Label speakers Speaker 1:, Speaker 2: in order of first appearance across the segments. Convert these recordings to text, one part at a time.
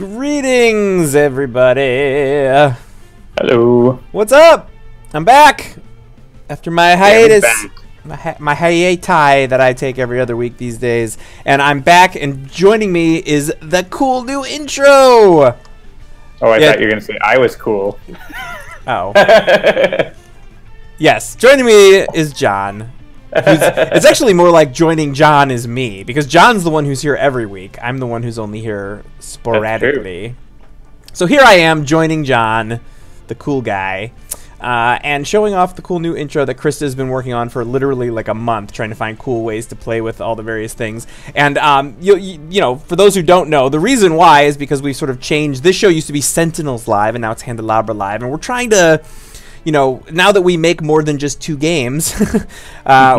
Speaker 1: Greetings, everybody.
Speaker 2: Hello.
Speaker 1: What's up? I'm back after my hiatus, my hiatus that I take every other week these days, and I'm back. And joining me is the cool new intro.
Speaker 2: Oh, I thought you were gonna say I was cool.
Speaker 1: Oh. Yes, joining me is John. It's actually more like joining John is me, because John's the one who's here every week. I'm the one who's only here sporadically. So here I am joining John, the cool guy, and showing off the cool new intro that Krista's been working on for literally like a month, trying to find cool ways to play with all the various things. And you know, for those who don't know, the reason why is because we sort of changed. This show used to be Sentinels Live, and now it's Handelabra Live, and we're trying to, you know, now that we make more than just 2 games,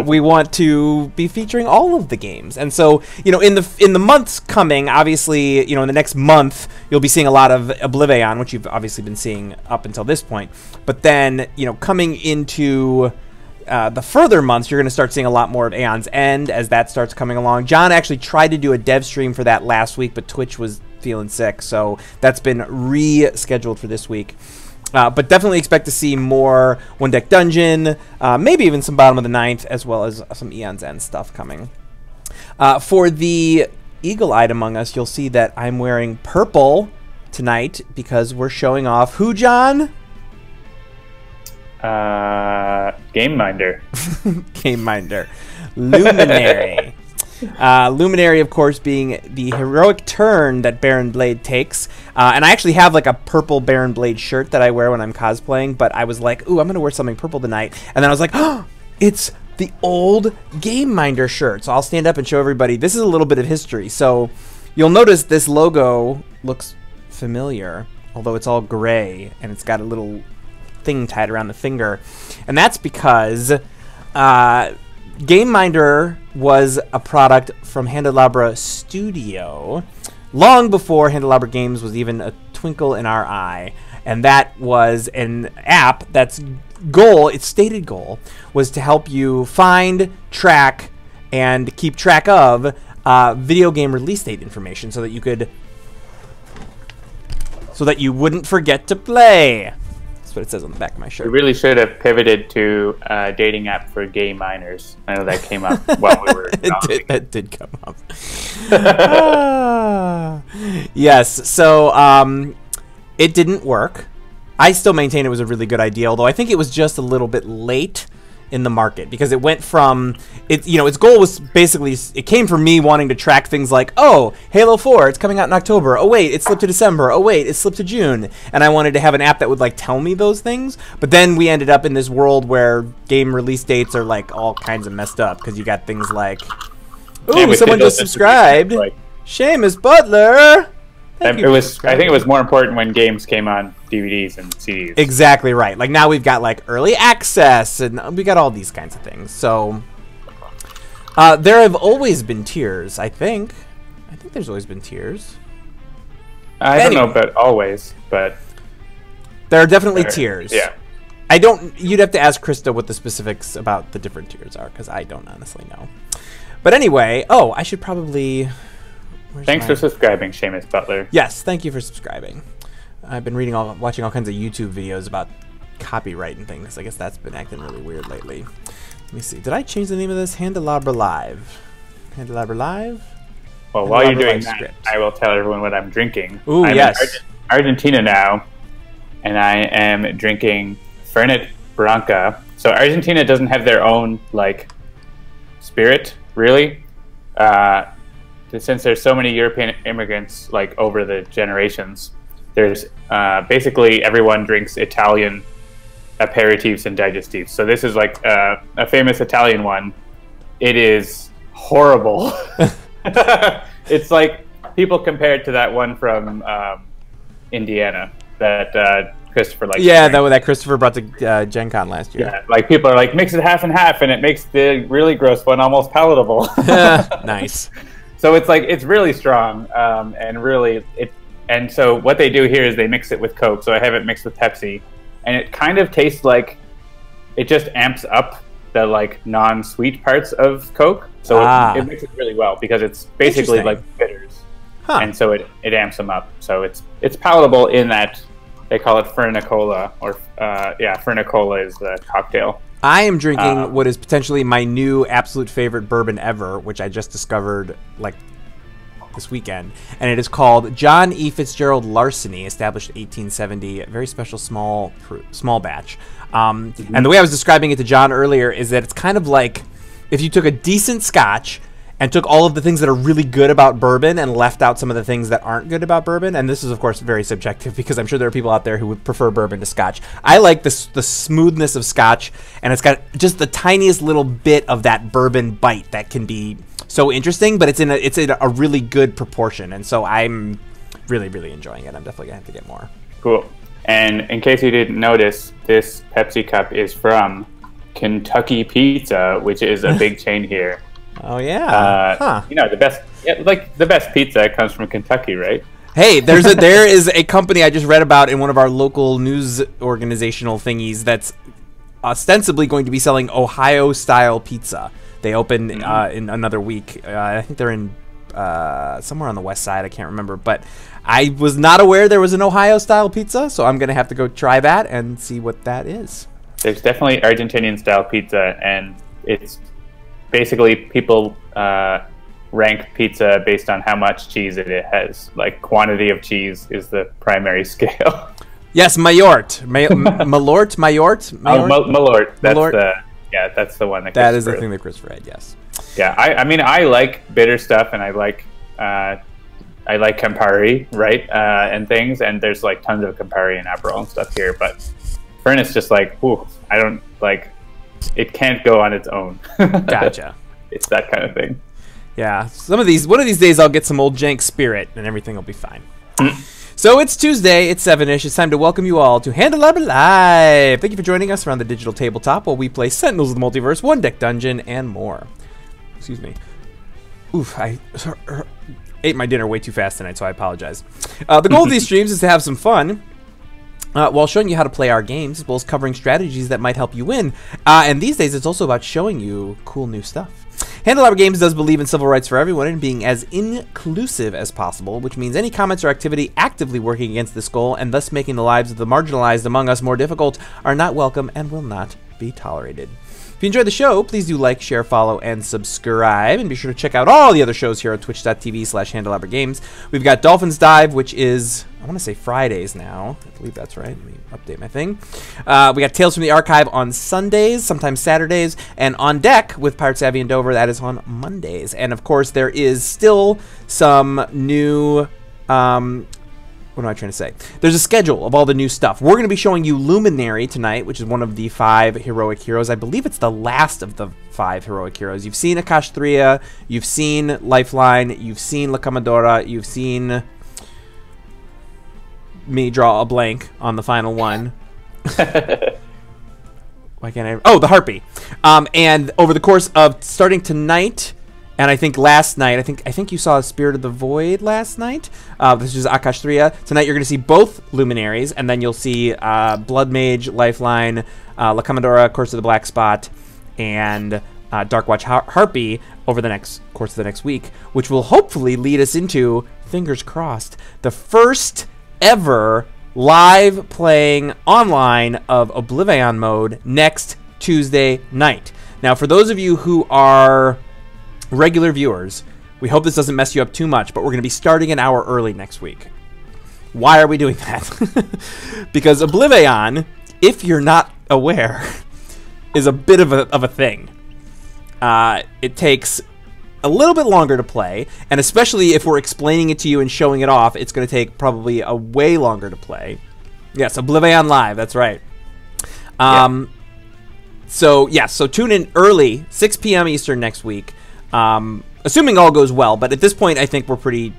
Speaker 1: we want to be featuring all of the games. And so, you know, in the months coming, obviously, you know, in the next month, you'll be seeing a lot of Oblivion, which you've obviously been seeing up until this point. But then, you know, coming into the further months, you're going to start seeing a lot more of Aeon's End as that starts coming along. John actually tried to do a dev stream for that last week, but Twitch was feeling sick, so that's been rescheduled for this week. But definitely expect to see more One Deck Dungeon, maybe even some Bottom of the Ninth, as well as some Aeon's End stuff coming. For the eagle-eyed among us, you'll see that I'm wearing purple tonight because we're showing off who, John?
Speaker 2: Game Minder.
Speaker 1: Game Minder. Luminary. Luminary, of course, being the heroic turn that Baron Blade takes. And I actually have like a purple Baron Blade shirt that I wear when I'm cosplaying, but I was like, ooh, I'm going to wear something purple tonight. And then I was like, oh, it's the old Game Minder shirt. So I'll stand up and show everybody. This is a little bit of history. So you'll notice this logo looks familiar, although it's all gray and it's got a little thing tied around the finger. And that's because Game Minder was a product from Handelabra Studio long before Handelabra Games was even a twinkle in our eye. And that was an app that's goal, its stated goal, was to help you find, track, and keep track of video game release date information so that you wouldn't forget to play. That's what it says on the back of my shirt.
Speaker 2: We really should have pivoted to a dating app for gay minors. I know that came up while we were
Speaker 1: That did come up. Yes, so it didn't work. I still maintain it was a really good idea, although I think it was just a little bit late in the market, because it went from its goal was basically, it came from me wanting to track things like, oh, Halo 4, it's coming out in October, oh wait, it slipped to December, oh wait, it slipped to June, and I wanted to have an app that would like tell me those things. But then we ended up in this world where game release dates are like all kinds of messed up, because you got things like, ooh, someone just subscribed, like, Seamus Butler.
Speaker 2: I think it was more important when games came on DVDs and CDs.
Speaker 1: Exactly right. Like now we've got like early access, and we got all these kinds of things. So there have always been tiers, I think. I think there's always been tiers.
Speaker 2: I don't know about always, but
Speaker 1: there are definitely tiers.
Speaker 2: Yeah.
Speaker 1: You'd have to ask Krista what the specifics about the different tiers are, because I don't honestly know. But anyway, I should probably...
Speaker 2: Thanks for subscribing, Seamus Butler.
Speaker 1: Yes, thank you for subscribing. I've been watching all kinds of YouTube videos about copyright and things. I guess that's been acting really weird lately. Let me see. Did I change the name of this? Handelabra Live. Handelabra Live?
Speaker 2: Well, while you're doing that, I will tell everyone what I'm drinking.
Speaker 1: Ooh,
Speaker 2: I'm
Speaker 1: yes.
Speaker 2: in Argentina now, and I am drinking Fernet Branca. So Argentina doesn't have their own, like, spirit, really. Since there's so many European immigrants, like, over the generations, there's basically everyone drinks Italian aperitifs and digestives. So this is like a famous Italian one. It is horrible. It's like people compare it to that one from Indiana that Christopher likes.
Speaker 1: Yeah, that Christopher brought to Gen Con last year.
Speaker 2: Yeah, like people are like, mix it half and half, and it makes the really gross one almost palatable.
Speaker 1: Nice.
Speaker 2: So it's like, it's really strong, and so what they do here is they mix it with Coke. So I have it mixed with Pepsi, and it kind of tastes like it just amps up the like non-sweet parts of Coke. So it mixes really well because it's basically like bitters. and so it amps them up. So it's palatable in that they call it Fernicola, or Fernicola is the cocktail.
Speaker 1: I am drinking what is potentially my new absolute favorite bourbon ever, which I just discovered like this weekend, and it is called John E. Fitzgerald Larceny, established 1870, a very special small batch. And the way I was describing it to John earlier is that it's kind of like if you took a decent scotch and took all of the things that are really good about bourbon and left out some of the things that aren't good about bourbon. And this is, of course, very subjective because I'm sure there are people out there who would prefer bourbon to scotch. I like the smoothness of scotch, and it's got just the tiniest little bit of that bourbon bite that can be so interesting, but it's in a really good proportion. And so I'm really, really enjoying it. I'm definitely going to have to get more.
Speaker 2: Cool. And in case you didn't notice, this Pepsi cup is from Kentucky Pizza, which is a big chain here.
Speaker 1: Oh yeah,
Speaker 2: You know, the best pizza comes from Kentucky, right?
Speaker 1: Hey, there is a company I just read about in one of our local news organizational thingies that's ostensibly going to be selling Ohio style pizza. They open in another week. I think they're in somewhere on the west side. I can't remember, but I was not aware there was an Ohio style pizza, so I'm gonna have to go try that and see what that is.
Speaker 2: There's definitely Argentinian style pizza, and it's basically people rank pizza based on how much cheese it has. Like, quantity of cheese is the primary scale.
Speaker 1: Yes, Malort. Malort.
Speaker 2: Malort. That's the one
Speaker 1: that is the thing that Christopher had. Yes.
Speaker 2: Yeah, I mean, I like bitter stuff, and I like Campari, right, and things. And there's like tons of Campari and Aperol and stuff here, but Furnace just like, ooh, I don't like. It can't go on its own.
Speaker 1: Gotcha.
Speaker 2: It's that kind of thing.
Speaker 1: Yeah. One of these days I'll get some old jank spirit and everything will be fine. So it's Tuesday, it's 7-ish. It's time to welcome you all to Handelabra Live. Thank you for joining us around the digital tabletop while we play Sentinels of the Multiverse, One Deck Dungeon, and more. Excuse me. Oof, I ate my dinner way too fast tonight, so I apologize. The goal of these streams is to have some fun while showing you how to play our games, as well as covering strategies that might help you win. And these days, it's also about showing you cool new stuff. Handelabra Games does believe in civil rights for everyone and being as inclusive as possible, which means any comments or activity actively working against this goal and thus making the lives of the marginalized among us more difficult are not welcome and will not be tolerated. If you enjoyed the show, please do like, share, follow, and subscribe. And be sure to check out all the other shows here at twitch.tv/Handelabra Games. We've got Dolphins Dive, which is, I want to say Fridays now. I believe that's right. Let me update my thing. We got Tales from the Archive on Sundays, sometimes Saturdays. And On Deck with Pirate Savvy and Dover, that is on Mondays. And, of course, there is still some new... what am I trying to say? There's a schedule of all the new stuff. We're going to be showing you Luminary tonight, which is one of the 5 heroic heroes. I believe it's the last of the 5 heroic heroes. You've seen Akash'Thriya, you've seen Lifeline, you've seen La Comodora, you've seen me draw a blank on the final one. Why can't I? Oh, the Harpy. And over the course of starting tonight... And I think last night, I think you saw Spirit of the Void last night. This is Akash'Thriya. Tonight you're going to see both Luminaries, and then you'll see Blood Mage, Lifeline, La Comodora, Course of the Black Spot, and Darkwatch Harpy over the course of the next week, which will hopefully lead us into, fingers crossed, the first ever live playing online of Oblivion mode next Tuesday night. Now, for those of you who are regular viewers, we hope this doesn't mess you up too much, but we're going to be starting an hour early next week. Why are we doing that? Because Oblivion, if you're not aware, is a bit of a thing. It takes a little bit longer to play, and especially if we're explaining it to you and showing it off, it's going to take probably a way longer to play. Yes, Oblivion Live, that's right. So tune in early, 6 p.m. Eastern next week. Assuming all goes well, but at this point, I think we're pretty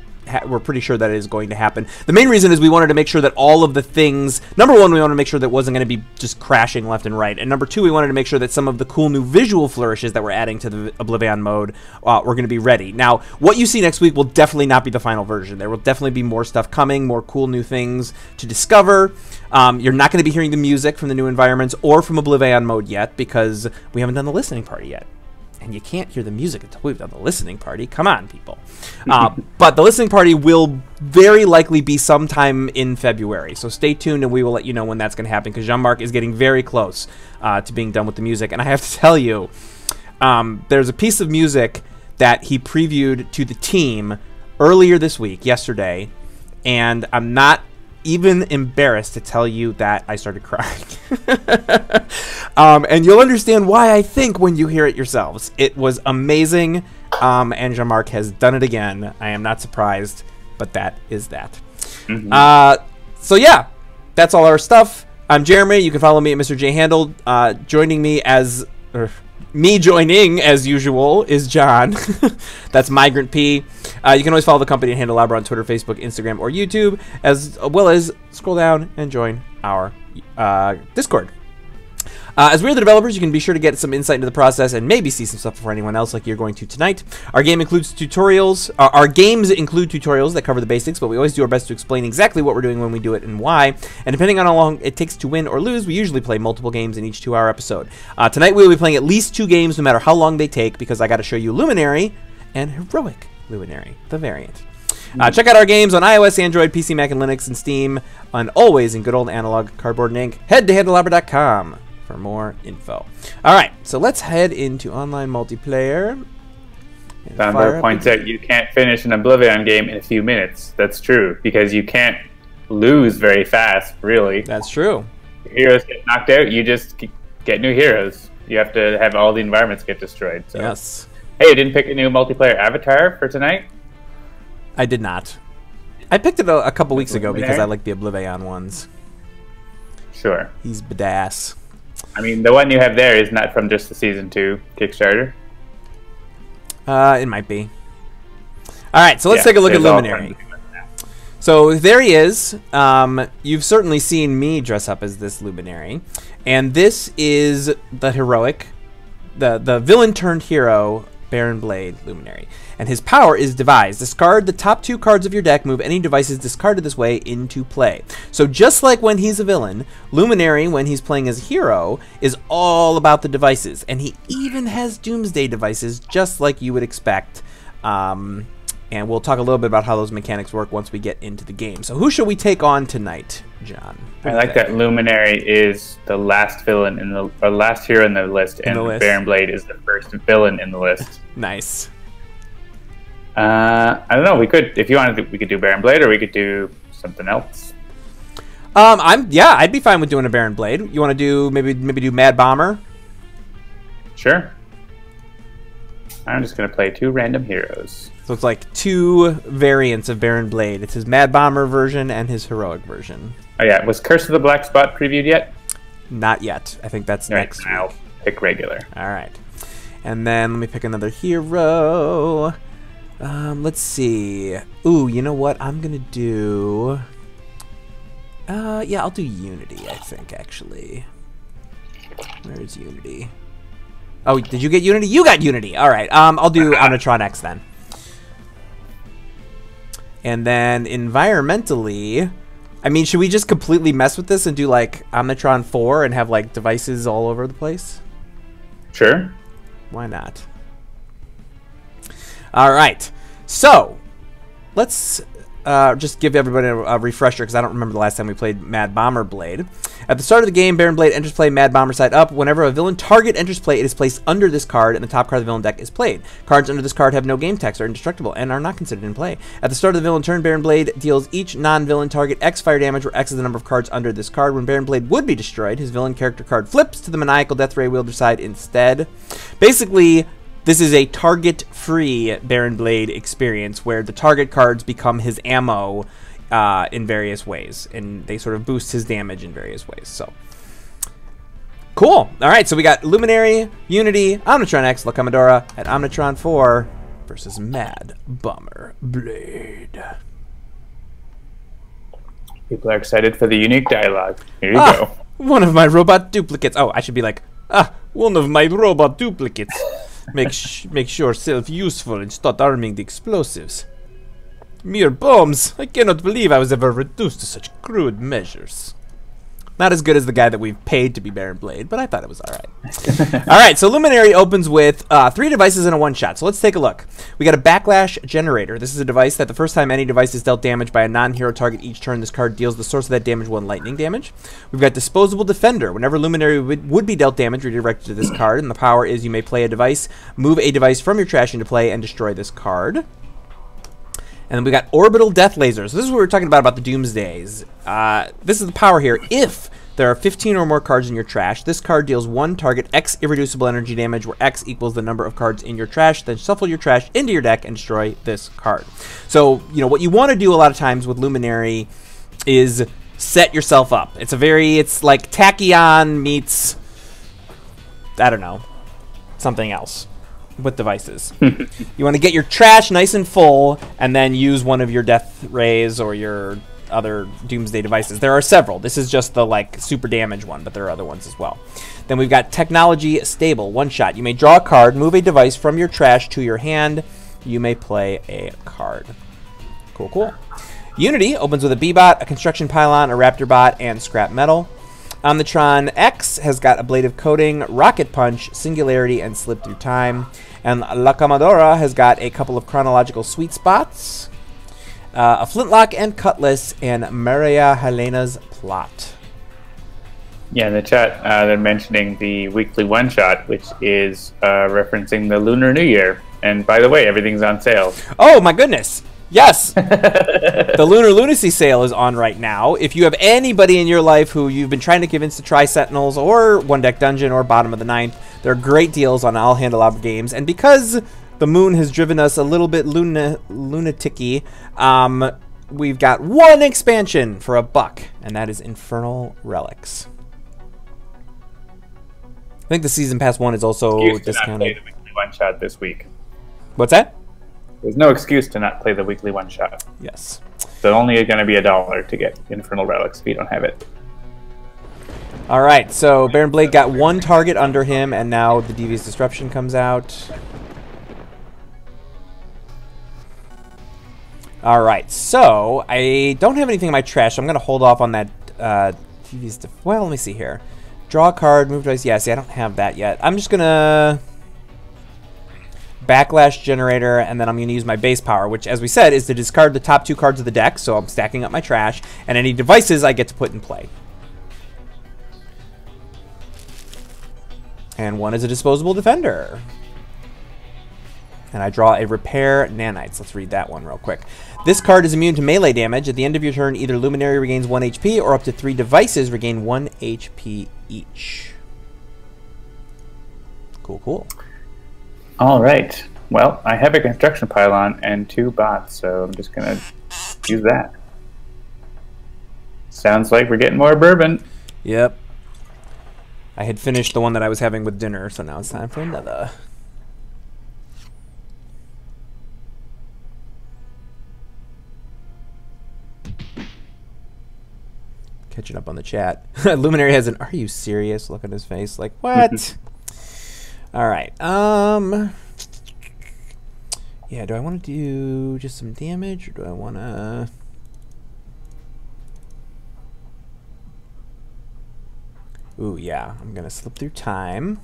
Speaker 1: sure that it is going to happen. The main reason is we wanted to make sure that all of the things... Number one, we wanted to make sure that it wasn't going to be just crashing left and right. And number two, we wanted to make sure that some of the cool new visual flourishes that we're adding to the Oblivion mode were going to be ready. Now, what you see next week will definitely not be the final version. There will definitely be more stuff coming, more cool new things to discover. You're not going to be hearing the music from the new environments or from Oblivion mode yet because we haven't done the listening party yet. and you can't hear the music until we've done the listening party. Come on, people. But the listening party will very likely be sometime in February. So stay tuned, and we will let you know when that's going to happen, because Jean-Marc is getting very close to being done with the music. And I have to tell you, there's a piece of music that he previewed to the team earlier this week, yesterday, and I'm not even embarrassed to tell you that I started crying. And you'll understand why, I think, when you hear it yourselves. It was amazing, and Jean-Marc has done it again. I am not surprised, but that is that. So yeah, that's all our stuff. I'm Jeremy. You can follow me at Mr. J Handel. Joining as usual is John. That's Migrant P. You can always follow the company at Handelabra on Twitter, Facebook, Instagram, or YouTube, as well as scroll down and join our Discord. As we're the developers, you can be sure to get some insight into the process and maybe see some stuff before anyone else, like you're going to tonight. Our game includes tutorials. Our games include tutorials that cover the basics, but we always do our best to explain exactly what we're doing, when we do it, and why. And depending on how long it takes to win or lose, we usually play multiple games in each 2-hour episode. Tonight we will be playing at least 2 games, no matter how long they take, because I got to show you Luminary and Heroic Luminary, the variant. Check out our games on iOS, Android, PC, Mac, and Linux, and Steam, and always in good old analog cardboard and ink. Head to handelabra.com for more info. All right, so let's head into online multiplayer.
Speaker 2: Thunder points out you can't finish an Oblivion game in a few minutes. That's true, because you can't lose very fast, really.
Speaker 1: That's true.
Speaker 2: Your heroes get knocked out, you just get new heroes. You have to have all the environments get destroyed. So.
Speaker 1: Yes.
Speaker 2: Hey, you didn't pick a new multiplayer avatar for tonight?
Speaker 1: I did not. I picked it a couple weeks ago because I like the Oblivion ones.
Speaker 2: Sure.
Speaker 1: He's badass.
Speaker 2: I mean, the one you have there is not from just the Season 2 Kickstarter.
Speaker 1: It might be. All right, so let's take a look at Luminary. So there he is. You've certainly seen me dress up as this Luminary. And this is the heroic, the villain turned hero, Baron Blade Luminary. And his power is Devise. Discard the top 2 cards of your deck, move any devices discarded this way into play. So just like when he's a villain, Luminary, when he's playing as a hero, is all about the devices. And he even has Doomsday devices, just like you would expect. And we'll talk a little bit about how those mechanics work once we get into the game. So who should we take on tonight, John?
Speaker 2: I like that Luminary is the last villain in the, or last hero in the list, and Baron Blade is the first villain in the list.
Speaker 1: Nice.
Speaker 2: I don't know. We could, if you wanted, we could do Baron Blade, or we could do something else.
Speaker 1: I'd be fine with doing a Baron Blade. You want to do maybe do Mad Bomber?
Speaker 2: Sure. I'm just gonna play 2 random heroes.
Speaker 1: So it's like 2 variants of Baron Blade. It's his Mad Bomber version and his heroic version.
Speaker 2: Oh yeah, was Curse of the Black Spot previewed yet?
Speaker 1: Not yet. I think that's next week.
Speaker 2: I'll pick regular.
Speaker 1: All right. And then let me pick another hero. Let's see. Ooh, you know what? I'm going to do... yeah, I'll do Unity, I think, actually. Where's Unity? Oh, did you get Unity? You got Unity! All right, I'll do Omnitron-X then. And then environmentally... I mean, should we just completely mess with this and do, like, Omnitron 4 and have, like, devices all over the place?
Speaker 2: Sure.
Speaker 1: Why not? All right. So, let's just give everybody a refresher, because I don't remember the last time we played Mad Bomber Blade. At the start of the game, Baron Blade enters play, Mad Bomber side up. Whenever a villain target enters play, it is placed under this card, and the top card of the villain deck is played. Cards under this card have no game text, are indestructible, and are not considered in play. At the start of the villain turn, Baron Blade deals each non-villain target X fire damage, where X is the number of cards under this card. When Baron Blade would be destroyed, his villain character card flips to the Maniacal Death Ray wielder side instead. Basically, this is a target-free Baron Blade experience, where the target cards become his ammo in various ways, and they sort of boost his damage in various ways. So, cool. All right, so we got Luminary, Unity, Omnitron-X, La Comodora, and Omnitron 4 versus Mad Bomber Blade.
Speaker 2: People are excited for the unique dialogue. Here you go.
Speaker 1: One of my robot duplicates. Oh, I should be like, one of my robot duplicates. Make sure self-useful and start arming the explosives. Mere bombs! I cannot believe I was ever reduced to such crude measures. Not as good as the guy that we've paid to be Baron Blade, but I thought it was all right. All right, so Luminary opens with 3 devices in a one-shot. So let's take a look. We got a Backlash Generator. This is a device that the first time any device is dealt damage by a non-hero target each turn, this card deals the source of that damage 1 lightning damage. We've got Disposable Defender. Whenever Luminary would be dealt damage, redirected to this card, and the power is you may play a device, move a device from your trash into play, and destroy this card. And then we got Orbital Death Lasers. This is what we were talking about the Doomsdays. This is the power here. If there are 15 or more cards in your trash, this card deals 1 target X irreducible energy damage, where X equals the number of cards in your trash. Then shuffle your trash into your deck and destroy this card. So, you know, what you want to do a lot of times with Luminary is set yourself up. It's like Tachyon meets, I don't know, something else with devices. You want to get your trash nice and full and then use one of your death rays or your other Doomsday devices. There are several. This is just the like super damage one, but there are other ones as well. Then we've got Technology Stable, one shot. You may draw a card, move a device from your trash to your hand. You may play a card. Cool, cool. Unity opens with a B-Bot, a Construction Pylon, a Raptor Bot, and Scrap Metal. Omnitron-X has got Ablative Coating, Rocket Punch, Singularity, and Slip Through Time. And La Comodora has got a couple of Chronological Sweet Spots, a Flintlock and Cutlass, and Maria Helena's Plot.
Speaker 2: Yeah, in the chat, they're mentioning the weekly one-shot, which is referencing the Lunar New Year. And by the way, everything's on sale.
Speaker 1: Oh, my goodness. Yes, the Lunar Lunacy sale is on right now. If you have anybody in your life who you've been trying to convince to try Sentinels or One Deck Dungeon or Bottom of the Ninth, there are great deals on all Handelabra games. And because the moon has driven us a little bit lunaticky, we've got 1 expansion for $1, and that is Infernal Relics. I think the Season Pass 1 is also discounted.
Speaker 2: The weekly one shot this week.
Speaker 1: What's that?
Speaker 2: There's no excuse to not play the weekly one-shot.
Speaker 1: Yes.
Speaker 2: So only going to be $1 to get Infernal Relics if you don't have it.
Speaker 1: All right, so Baron Blade got 1 target under him, and now the Devious Disruption comes out. All right, so I don't have anything in my trash, so I'm going to hold off on that Devious well, let me see here. Draw a card, move dice. Yeah, see, I don't have that yet. I'm just going to Backlash Generator, and then I'm going to use my base power, which, as we said, is to discard the top 2 cards of the deck, so I'm stacking up my trash, and any devices I get to put in play. And 1 is a Disposable Defender. And I draw a Repair Nanites. Let's read that one real quick. This card is immune to melee damage. At the end of your turn, either Luminary regains 1 HP, or up to 3 devices regain 1 HP each. Cool, cool.
Speaker 2: All right. Well, I have a Construction Pylon and 2 bots, so I'm just going to use that. Sounds like we're getting more bourbon.
Speaker 1: Yep. I had finished the one that I was having with dinner, so now it's time for another. Catching up on the chat. Luminary has an "Are you serious?" look on his face. Like, what? All right. Yeah, do I want to do just some damage, or do I want to... Ooh, yeah. I'm going to Slip Through Time.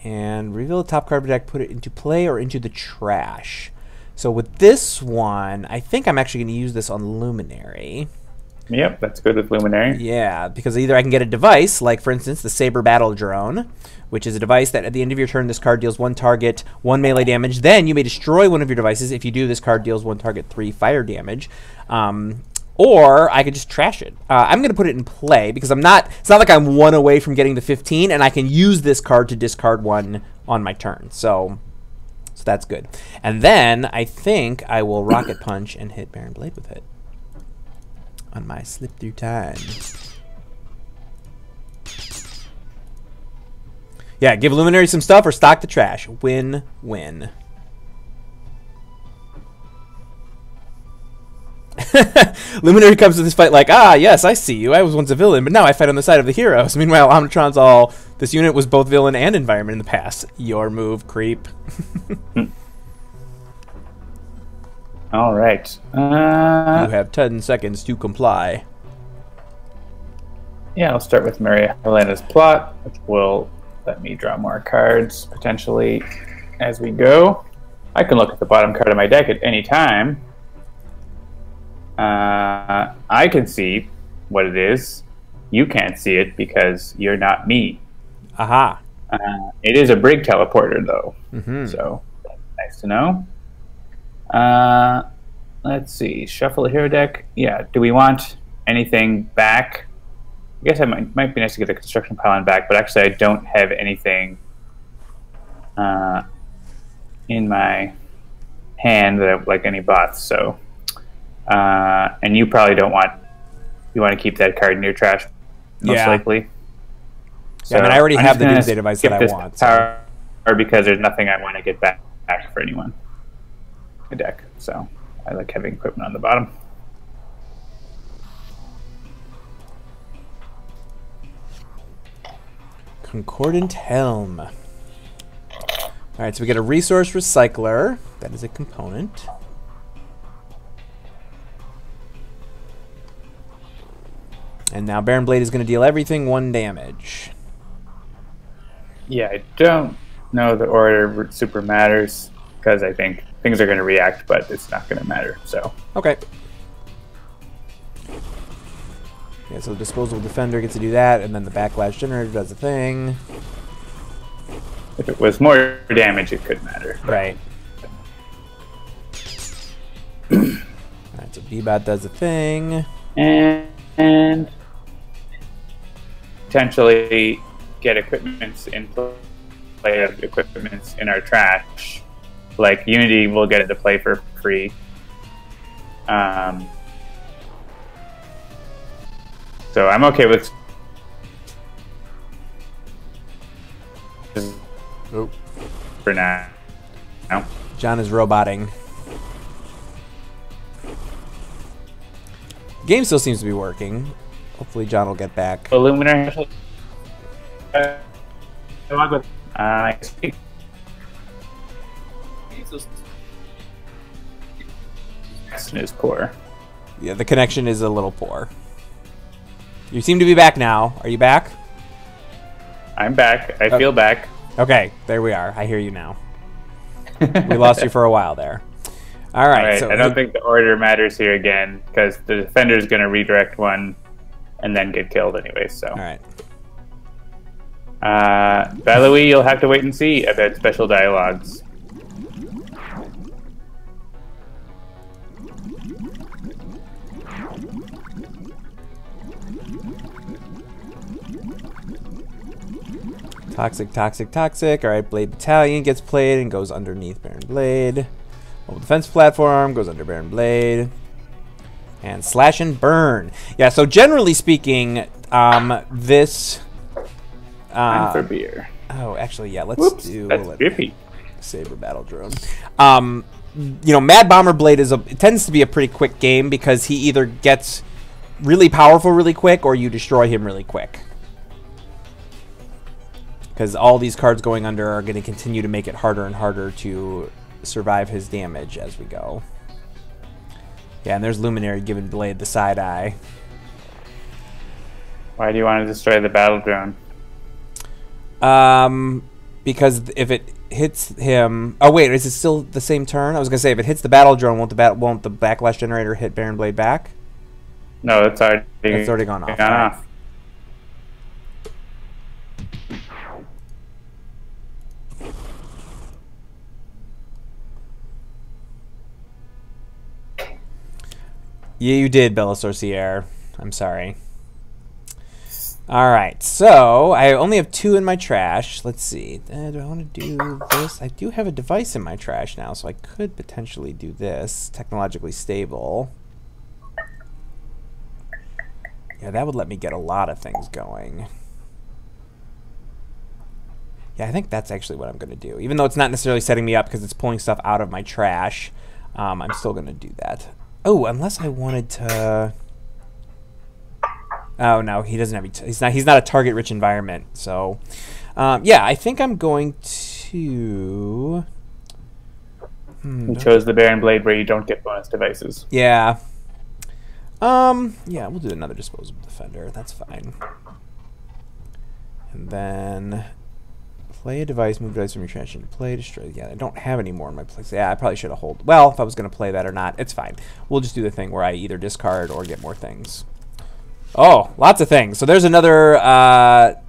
Speaker 1: And reveal the top card of the deck, put it into play or into the trash. So with this one, I think I'm actually going to use this on Luminary.
Speaker 2: Yep, that's good with Luminary.
Speaker 1: Yeah, because either I can get a device, like for instance the Saber Battle Drone, which is a device that at the end of your turn this card deals 1 target, 1 melee damage. Then you may destroy one of your devices. If you do, this card deals 1 target, 3 fire damage. Or I could just trash it. I'm going to put it in play because it's not like I'm 1 away from getting the 15, and I can use this card to discard 1 on my turn. So that's good. And then I think I will Rocket Punch and hit Baron Blade with it on my Slip Through Time. Yeah, give Luminary some stuff or stock the trash. Win-win. Luminary comes to this fight like, ah, yes, I see you. I was once a villain, but now I fight on the side of the heroes. Meanwhile, Omnitron's all, this unit was both villain and environment in the past. Your move, creep.
Speaker 2: All right.
Speaker 1: You have 10 seconds to comply.
Speaker 2: Yeah, I'll start with Maria Helena's plot, which will let me draw more cards, potentially, as we go. I can look at the bottom card of my deck at any time. I can see what it is. You can't see it because you're not me.
Speaker 1: Aha.
Speaker 2: It is a Brig teleporter, though.
Speaker 1: Mm-hmm.
Speaker 2: So, that's nice to know. Let's see. Shuffle a hero deck. Yeah, do we want anything back? I guess it might be nice to get the construction pylon back, but actually I don't have anything in my hand that I, like any bots. So, and you probably don't want. You want to keep that card in your trash, most likely.
Speaker 1: So, yeah, I mean, I already have the Doomsday Device that I want.
Speaker 2: So. Or because there's nothing I want to get back for anyone. A deck. So I like having equipment on the bottom.
Speaker 1: Concordant Helm. Alright, so we get a resource recycler. That is a component. And now Baron Blade is going to deal everything 1 damage.
Speaker 2: Yeah, I don't know the order super matters, because I think things are going to react, but it's not going to matter, so.
Speaker 1: Okay. Yeah, so the Disposable Defender gets to do that, and then the Backlash Generator does a thing.
Speaker 2: If it was more damage, it could matter.
Speaker 1: Right. Alright, so B-Bot does a thing.
Speaker 2: And potentially get equipments in play of equipments in our trash. Like Unity will get into play for free. So I'm okay with for now.
Speaker 1: John is roboting. The game still seems to be working. Hopefully John will get back.
Speaker 2: Luminary. Is poor.
Speaker 1: Yeah, the connection is a little poor. You seem to be back now. Are you back?
Speaker 2: I'm back. I feel back.
Speaker 1: Okay, there we are. I hear you now. We lost you for a while there. All right. So
Speaker 2: I don't think the order matters here again, because the defender is going to redirect one and then get killed anyway. So.
Speaker 1: All right.
Speaker 2: Valois, you'll have to wait and see about special dialogues.
Speaker 1: Toxic, toxic, toxic. All right, Blade Battalion gets played and goes underneath Baron Blade. Mobile Defense Platform goes under Baron Blade. And Slash and Burn. Yeah, so generally speaking, this...
Speaker 2: Time for beer.
Speaker 1: Oh, actually, yeah, let's
Speaker 2: Whoops,
Speaker 1: do...
Speaker 2: that's Bippy.
Speaker 1: Saber Battle Drone. You know, Mad Bomber Blade it tends to be a pretty quick game because he either gets really powerful really quick or you destroy him really quick. Because all these cards going under are going to continue to make it harder and harder to survive his damage as we go. Yeah, and there's Luminary giving Blade the side eye.
Speaker 2: Why do you want to destroy the battle drone?
Speaker 1: Because if it hits him... Oh, wait, is it still the same turn? I was going to say, if it hits the battle drone, won't the Backlash Generator hit Baron Blade back?
Speaker 2: No, it's already
Speaker 1: gone off. Yeah, you did, Bella Sorciere. I'm sorry. Alright, so I only have 2 in my trash. Let's see. Do I want to do this? I do have a device in my trash now, so I could potentially do this. Technologically stable. Yeah, that would let me get a lot of things going. Yeah, I think that's actually what I'm going to do. Even though it's not necessarily setting me up because it's pulling stuff out of my trash, I'm still going to do that. Oh, unless I wanted to... Oh, no, he doesn't have... He's not a target-rich environment, so... yeah, I think I'm going to...
Speaker 2: You chose the Baron Blade where you don't get bonus devices.
Speaker 1: Yeah. Yeah, we'll do another disposable defender. That's fine. And then play a device, move device from your trash into play, destroy. Yeah, I don't have any more in my place. Yeah, I probably should have hold. Well, if I was going to play that or not, it's fine. We'll just do the thing where I either discard or get more things. Oh, lots of things. So there's another.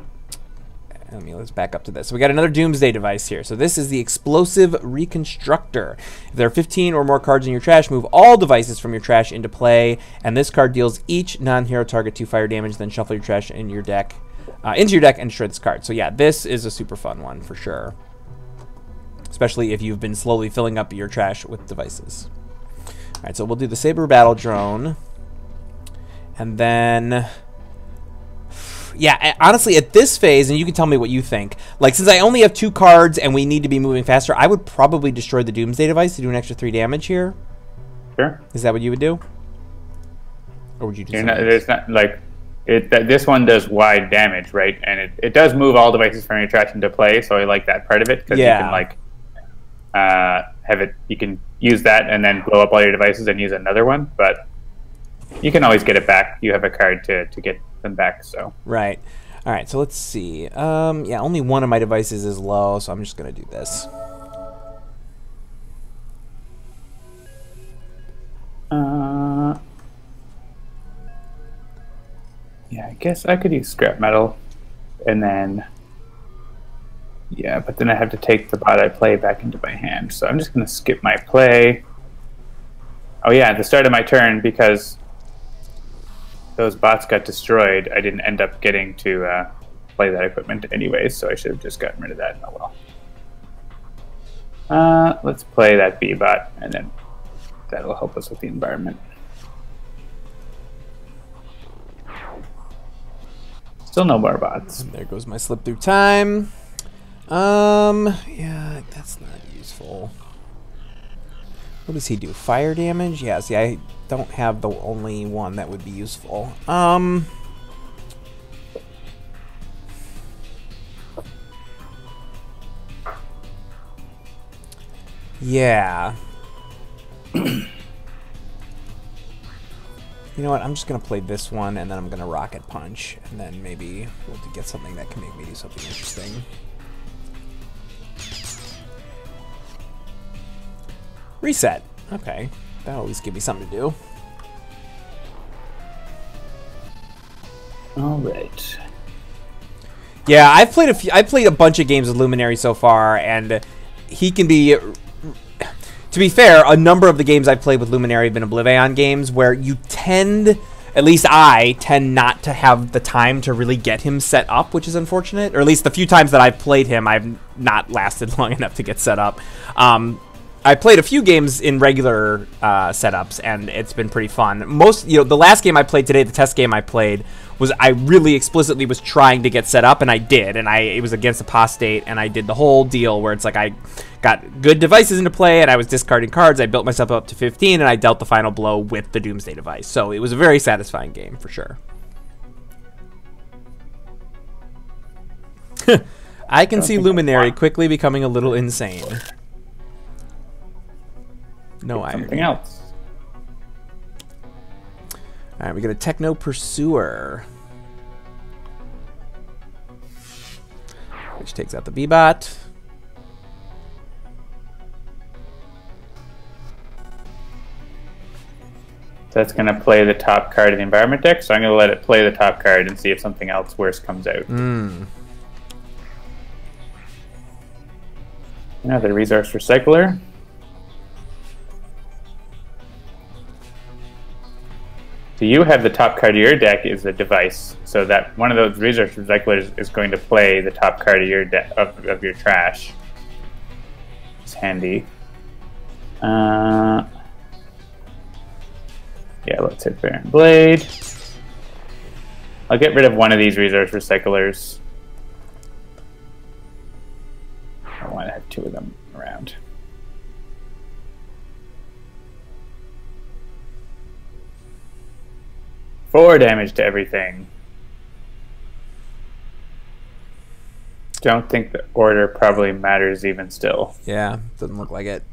Speaker 1: Let's back up to this. So we got another Doomsday device here. So this is the Explosive Reconstructor. If there are 15 or more cards in your trash, move all devices from your trash into play, and this card deals each non-hero target 2 fire damage. Then shuffle your trash in your deck, into your deck, and destroy this card. So yeah, this is a super fun one for sure, especially if you've been slowly filling up your trash with devices. All right, so we'll do the Saber Battle Drone, and then. Yeah, honestly, at this phase, and you can tell me what you think, like, since I only have 2 cards and we need to be moving faster, I would probably destroy the Doomsday device to do an extra 3 damage here.
Speaker 2: Sure.
Speaker 1: Is that what you would do? Or would you do something?
Speaker 2: There's not, like, this one does wide damage, right? And it does move all devices from your trash into play, so I like that part of it, because you can, like, have it, you can use that and then blow up all your devices and use another one, but you can always get it back. You have a card to get them back, so. Right.
Speaker 1: All right, so let's see. Yeah, only one of my devices is low, so I'm just going to do this.
Speaker 2: Yeah, I guess I could use scrap metal, and then, yeah, but then I have to take the bot I play back into my hand, so I'm just going to skip my play. Oh yeah, at the start of my turn, because those bots got destroyed, I didn't end up getting to play that equipment anyways, so I should have just gotten rid of that. Oh well. Let's play that B-bot, and then that'll help us with the environment. Still no more bots.
Speaker 1: There goes my slip through time. Yeah, that's not useful. What does he do? Fire damage? Yeah, see, I don't have the only one that would be useful. Yeah. You know what? I'm just going to play this one, and then I'm going to Rocket Punch, and then maybe we'll get something that can make me do something interesting. Reset. Okay. That'll at least give me something to do.
Speaker 2: All right.
Speaker 1: Yeah, I've played a bunch of games with Luminary so far, and he can be... To be fair, a number of the games I've played with Luminary have been Oblivion games where you tend, at least I tend not to have the time to really get him set up, which is unfortunate. Or at least the few times that I've played him, I've not lasted long enough to get set up. I played a few games in regular setups, and it's been pretty fun. The last game I played today, the test game I played, was I really explicitly was trying to get set up, and I did. And it was against Apostate, and I did the whole deal where it's like I got good devices into play, and I was discarding cards. I built myself up to 15, and I dealt the final blow with the Doomsday device. So it was a very satisfying game, for sure. I can see Luminary quickly becoming a little insane. No irony.
Speaker 2: Something else.
Speaker 1: All right, we got a Techno Pursuer, which takes out the B-Bot.
Speaker 2: That's going to play the top card of the environment deck, so I'm going to let it play the top card and see if something else worse comes out. Another Resource Recycler. So you have the top card of your deck is a device, so that one of those Resource Recyclers is going to play the top card of your deck of your trash. It's handy. Yeah, let's hit Baron Blade. I'll get rid of one of these Resource Recyclers. I want to have 2 of them around. Four damage to everything. Don't think the order probably matters even still.
Speaker 1: Yeah, doesn't look like it.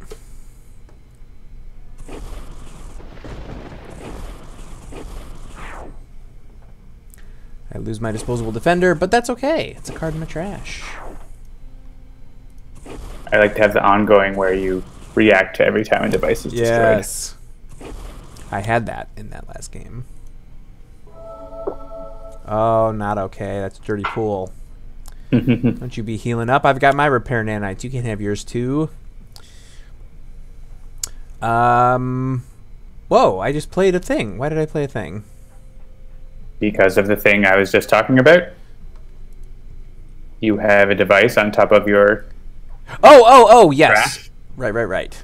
Speaker 1: I lose my disposable defender, but that's okay. It's a card in my trash.
Speaker 2: I like to have the ongoing where you react to every time a device is destroyed.
Speaker 1: Yes. I had that in that last game. Oh, not okay. That's dirty pool. Don't you be healing up. I've got my repair nanites. You can have yours too. Whoa, I just played a thing. Why did I play a thing?
Speaker 2: Because of the thing I was just talking about. You have a device on top of your
Speaker 1: Oh, yes.
Speaker 2: trash.
Speaker 1: Right.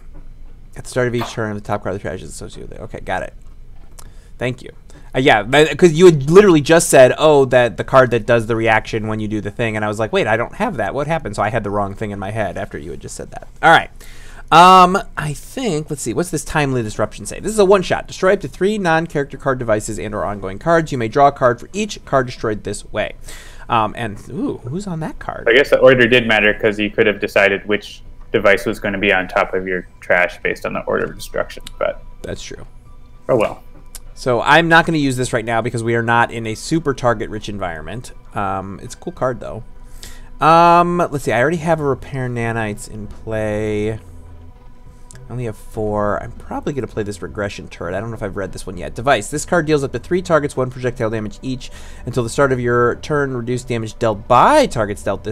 Speaker 1: At the start of each turn, the top card of the trash is associated with it. Okay, got it. Thank you. Yeah, because you had literally just said, oh, that the card that does the reaction when you do the thing, and I was like, wait, I don't have that. What happened? So I had the wrong thing in my head after you had just said that. All right. I think, let's see, what's this timely disruption say? This is a one-shot. Destroy up to 3 non-character card devices and or ongoing cards. You may draw a card for each card destroyed this way. Ooh, who's on that card?
Speaker 2: I guess the order did matter because you could have decided which device was going to be on top of your trash based on the order of destruction, but...
Speaker 1: That's true.
Speaker 2: Oh, well.
Speaker 1: So I'm not going to use this right now because we are not in a super target-rich environment. It's a cool card, though. Let's see. I already have a repair nanites in play. I only have 4. I'm probably going to play this regression turret. I don't know if I've read this one yet. Device. This card deals up to 3 targets, 1 projectile damage each until the start of your turn. Reduce damage dealt by targets dealt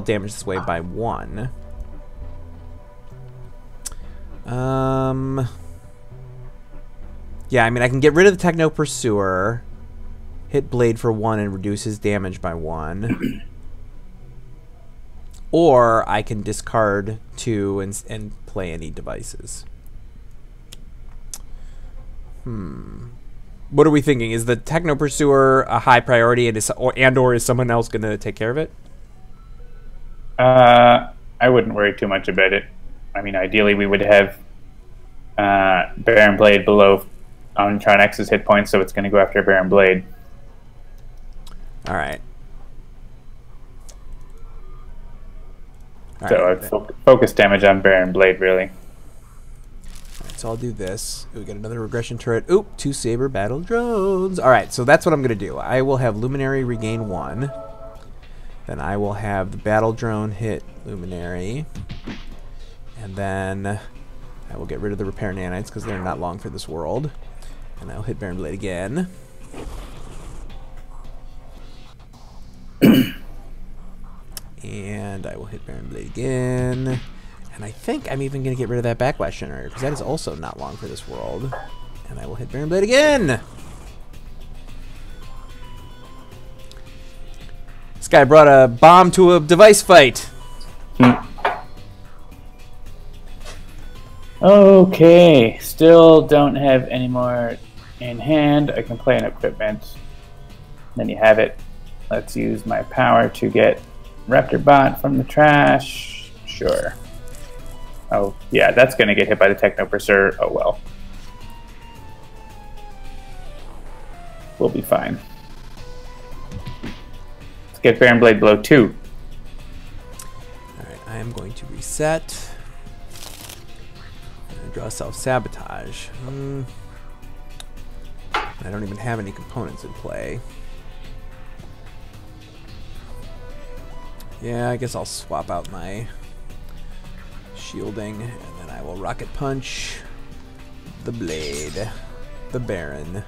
Speaker 1: damage this way by 1. Yeah, I mean, I can get rid of the Techno Pursuer, hit Blade for 1 and reduce his damage by 1. Or I can discard 2 and play any devices. What are we thinking? Is the Techno Pursuer a high priority and or is someone else going to take care of it?
Speaker 2: I wouldn't worry too much about it. I mean, ideally we would have Baron Blade below Omnitron-X's hit points, so it's going to go after Baron Blade.
Speaker 1: Alright.
Speaker 2: So focus damage on Baron Blade, really.
Speaker 1: Alright, so I'll do this. We got another regression turret. Oop, 2 Saber Battle Drones. Alright, so that's what I'm going to do. I will have Luminary regain 1. Then I will have the Battle Drone hit Luminary. And then I will get rid of the repair nanites because they're not long for this world. And I'll hit Baron Blade again. And I will hit Baron Blade again. And I think I'm even going to get rid of that Backlash Generator because that is also not long for this world. And I will hit Baron Blade again. This guy brought a bomb to a device fight.
Speaker 2: Okay, still don't have any more in hand. I can play an equipment. Then you have it. Let's use my power to get Raptor Bot from the trash. Sure. Oh, yeah, that's going to get hit by the Techno Pursuer. Oh, well. We'll be fine. Let's get Baron Blade below 2.
Speaker 1: Alright, I am going to reset. Draw self-sabotage. I don't even have any components in play. Yeah, I guess I'll swap out my shielding, and then I will rocket punch the blade, the Baron.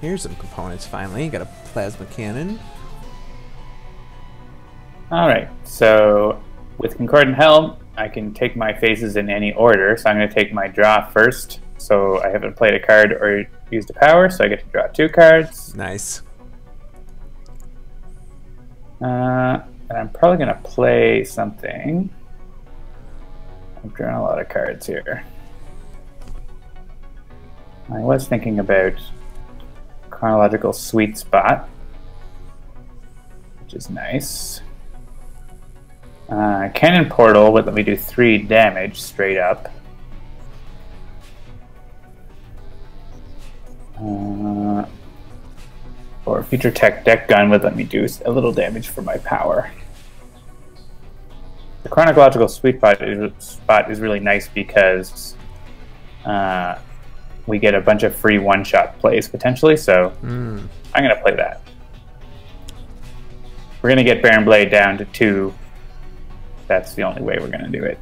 Speaker 1: Here's some components finally. Got a plasma cannon.
Speaker 2: Alright, so with Concordant Helm, I can take my phases in any order, so I'm going to take my draw first. So I haven't played a card or used a power, so I get to draw 2 cards.
Speaker 1: Nice.
Speaker 2: And I'm probably going to play something. I'm drawing a lot of cards here. I was thinking about Chronological Sweet Spot, which is nice. Cannon Portal would let me do 3 damage straight up. Or Future Tech Deck Gun would let me do a little damage for my power. The Chronological Sweet Spot is really nice because when we get a bunch of free one-shot plays potentially. So I'm going to play that. We're going to get Baron Blade down to 2. That's the only way we're going to do it.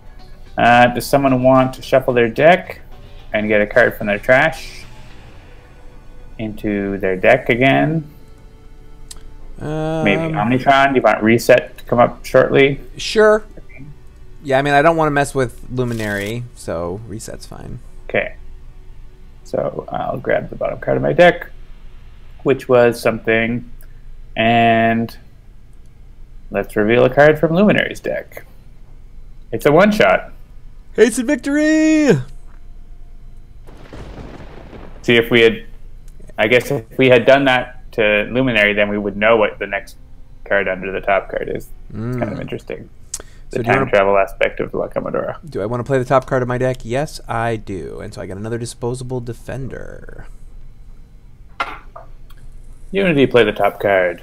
Speaker 2: Does someone want to shuffle their deck and get a card from their trash into their deck again? Maybe Omnitron. Do you want Reset to come up shortly?
Speaker 1: Sure. Yeah, I mean, I don't want to mess with Luminary, so Reset's fine.
Speaker 2: Okay. So I'll grab the bottom card of my deck, which was something, and let's reveal a card from Luminary's deck. It's a one-shot.
Speaker 1: Hasten victory!
Speaker 2: See, if we had... I guess if we had done that to Luminary, then we would know what the next card under the top card is. It's kind of interesting. The time travel aspect of La Comodora.
Speaker 1: Do I want to play the top card of my deck? Yes, I do. And so I got another disposable defender.
Speaker 2: Unity, play the top card.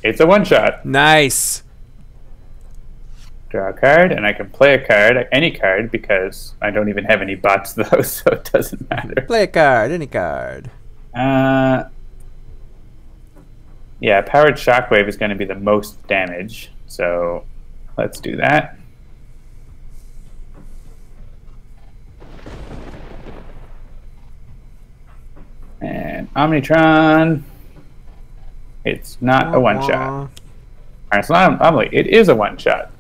Speaker 2: It's a one-shot.
Speaker 1: Nice.
Speaker 2: Draw a card, and I can play a card, any card, because I don't even have any bots, though, so it doesn't matter.
Speaker 1: Play a card, any card.
Speaker 2: Yeah, Powered Shockwave is going to be the most damage, so let's do that. And Omnitron. It's not a one-shot. It's not an anomaly. It is a one-shot.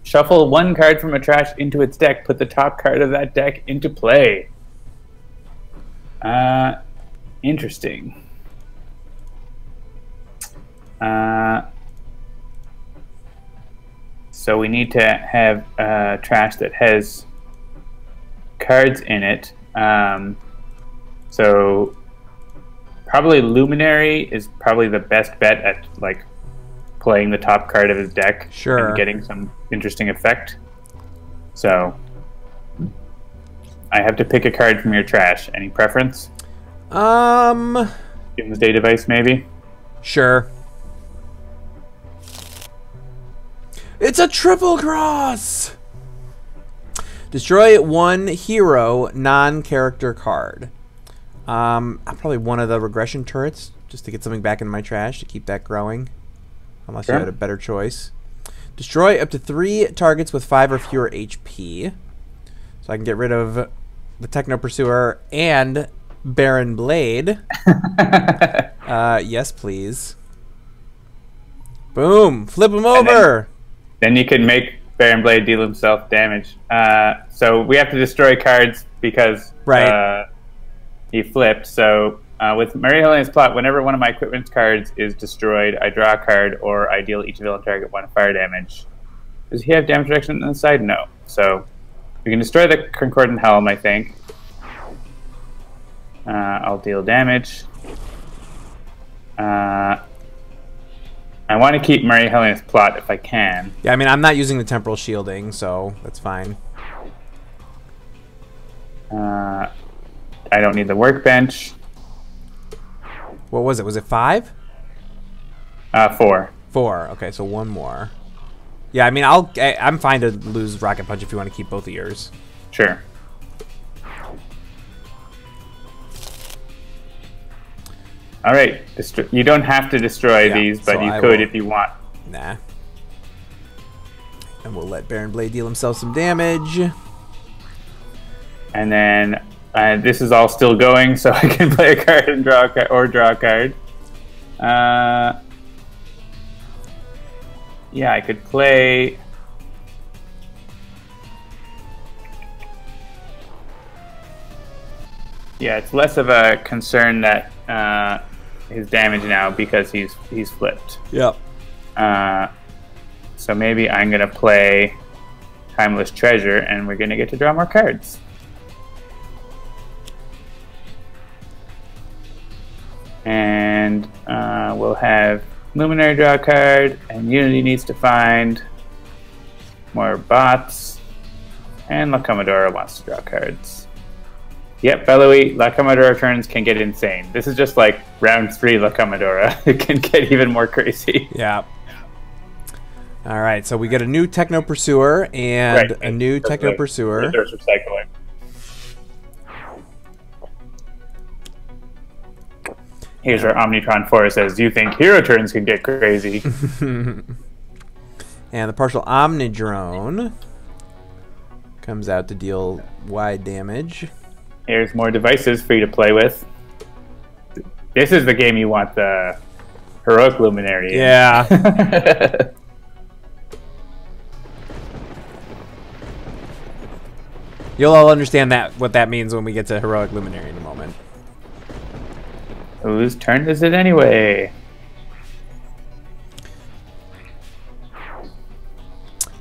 Speaker 2: Shuffle one card from a trash into its deck. Put the top card of that deck into play. Interesting. So we need to have trash that has cards in it. So probably Luminary is probably the best bet at like playing the top card of his deck,
Speaker 1: sure,
Speaker 2: and getting some interesting effect. So I have to pick a card from your trash. Any preference? Doomsday Device, maybe?
Speaker 1: Sure. It's a triple cross! Destroy one hero non-character card. Probably one of the regression turrets, just to get something back in my trash to keep that growing. Unless you had a better choice. Destroy up to 3 targets with 5 or fewer HP. So I can get rid of the Techno Pursuer and Baron Blade. Yes, please. Boom! Flip him over!
Speaker 2: Then you can make Baron Blade deal himself damage. So we have to destroy cards because he flipped. So with Mary Helene's Plot, whenever one of my equipment cards is destroyed, I draw a card or I deal each villain target 1 fire damage. Does he have damage reduction on the side? No. So we can destroy the Concordant Helm, I think. I'll deal damage. I want to keep Mary Helene's Plot if I can.
Speaker 1: Yeah, I mean, I'm not using the Temporal Shielding, so that's fine.
Speaker 2: I don't need the Workbench.
Speaker 1: What was it? Was it 5?
Speaker 2: 4.
Speaker 1: 4. Okay, so 1 more. Yeah, I mean, I'm fine to lose Rocket Punch if you want to keep both of yours.
Speaker 2: Sure. All right. You don't have to destroy these, but you could if you want.
Speaker 1: Nah. And we'll let Baron Blade deal himself some damage.
Speaker 2: And then this is all still going, so I can play a card and draw a card, or draw a card. Yeah, I could play. Yeah, it's less of a concern that his damage now because he's flipped.
Speaker 1: Yep.
Speaker 2: So maybe I'm gonna play Timeless Treasure, and we're gonna get to draw more cards. And we'll have Luminary draw a card, and Unity needs to find more bots, and La Comodora wants to draw cards. Yep, Bellowy, La Comodora turns can get insane. This is just like round 3 La Comodora. It can get even more crazy.
Speaker 1: Yeah. All right, so we get a new Techno Pursuer and a new Techno Pursuer.
Speaker 2: Resource recycling. Here's where Omnitron 4 says, "You think hero turns can get crazy?"
Speaker 1: And the partial Omnidrone comes out to deal wide damage.
Speaker 2: Here's more devices for you to play with. This is the game you want the heroic Luminary in.
Speaker 1: Yeah. You'll all understand what that means when we get to heroic Luminary in a moment.
Speaker 2: Whose turn is it anyway?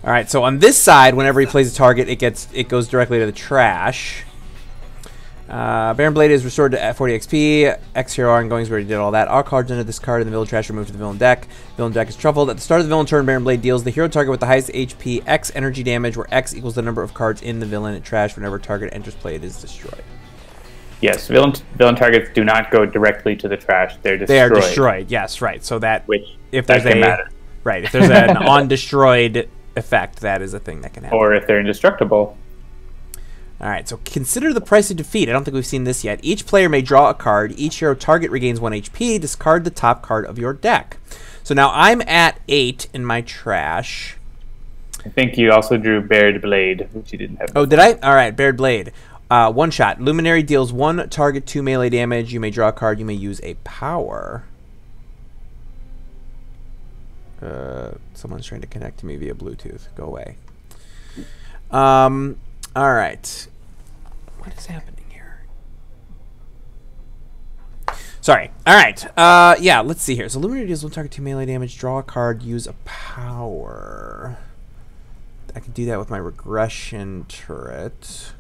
Speaker 1: All right, so on this side, whenever he plays a target, it goes directly to the trash. Baron Blade is restored to 40 XP. X hero ongoings, we already did all that. All cards under this card in the villain trash removed to the villain deck. Villain deck is shuffled. At the start of the villain turn, Baron Blade deals the hero target with the highest HP X energy damage, where X equals the number of cards in the villain trash. Whenever target enters play, it is destroyed.
Speaker 2: Yes, villain targets do not go directly to the trash. They're destroyed.
Speaker 1: They are destroyed. Yes, right. So that if there's
Speaker 2: can matter.
Speaker 1: Right, if there's an on destroyed effect, that is a thing that can happen.
Speaker 2: Or if they're indestructible.
Speaker 1: All right, so consider the price of defeat. I don't think we've seen this yet. Each player may draw a card. Each hero target regains 1 HP. Discard the top card of your deck. So now I'm at 8 in my trash.
Speaker 2: I think you also drew Bared Blade, which you didn't have.
Speaker 1: Oh, did I? All right, Bared Blade. One shot. Luminary deals 1 target 2 melee damage. You may draw a card. You may use a power. Someone's trying to connect to me via Bluetooth. Go away. All right. What is happening here? Sorry. All right. Yeah, let's see here. So Luminary deals 1 target 2 melee damage. Draw a card. Use a power. I can do that with my regression turret.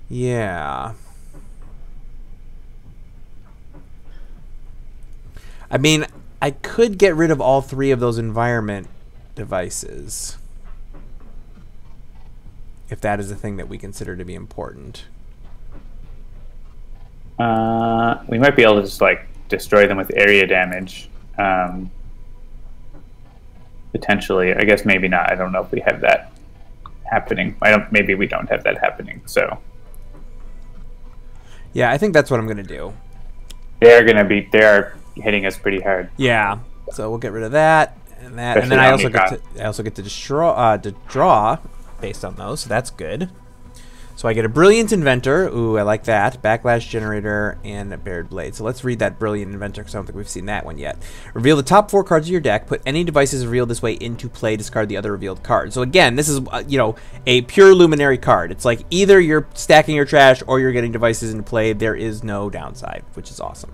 Speaker 1: Yeah. I mean, I could get rid of all 3 of those environment devices, if that is a thing that we consider to be important.
Speaker 2: We might be able to just like destroy them with area damage. Potentially, I guess maybe not. I don't know if we have that happening. Maybe we don't have that happening. So
Speaker 1: yeah, I think that's what I'm gonna do.
Speaker 2: They are hitting us pretty hard.
Speaker 1: Yeah, so we'll get rid of that and that, especially, and then I also get to draw based on those, so that's good. So I get a Brilliant Inventor. Ooh, I like that. Backlash Generator and a Bared Blade. So let's read that Brilliant Inventor because I don't think we've seen that one yet. Reveal the top 4 cards of your deck. Put any devices revealed this way into play. Discard the other revealed cards. So again, this is a pure Luminary card. It's like either you're stacking your trash or you're getting devices into play. There is no downside, which is awesome.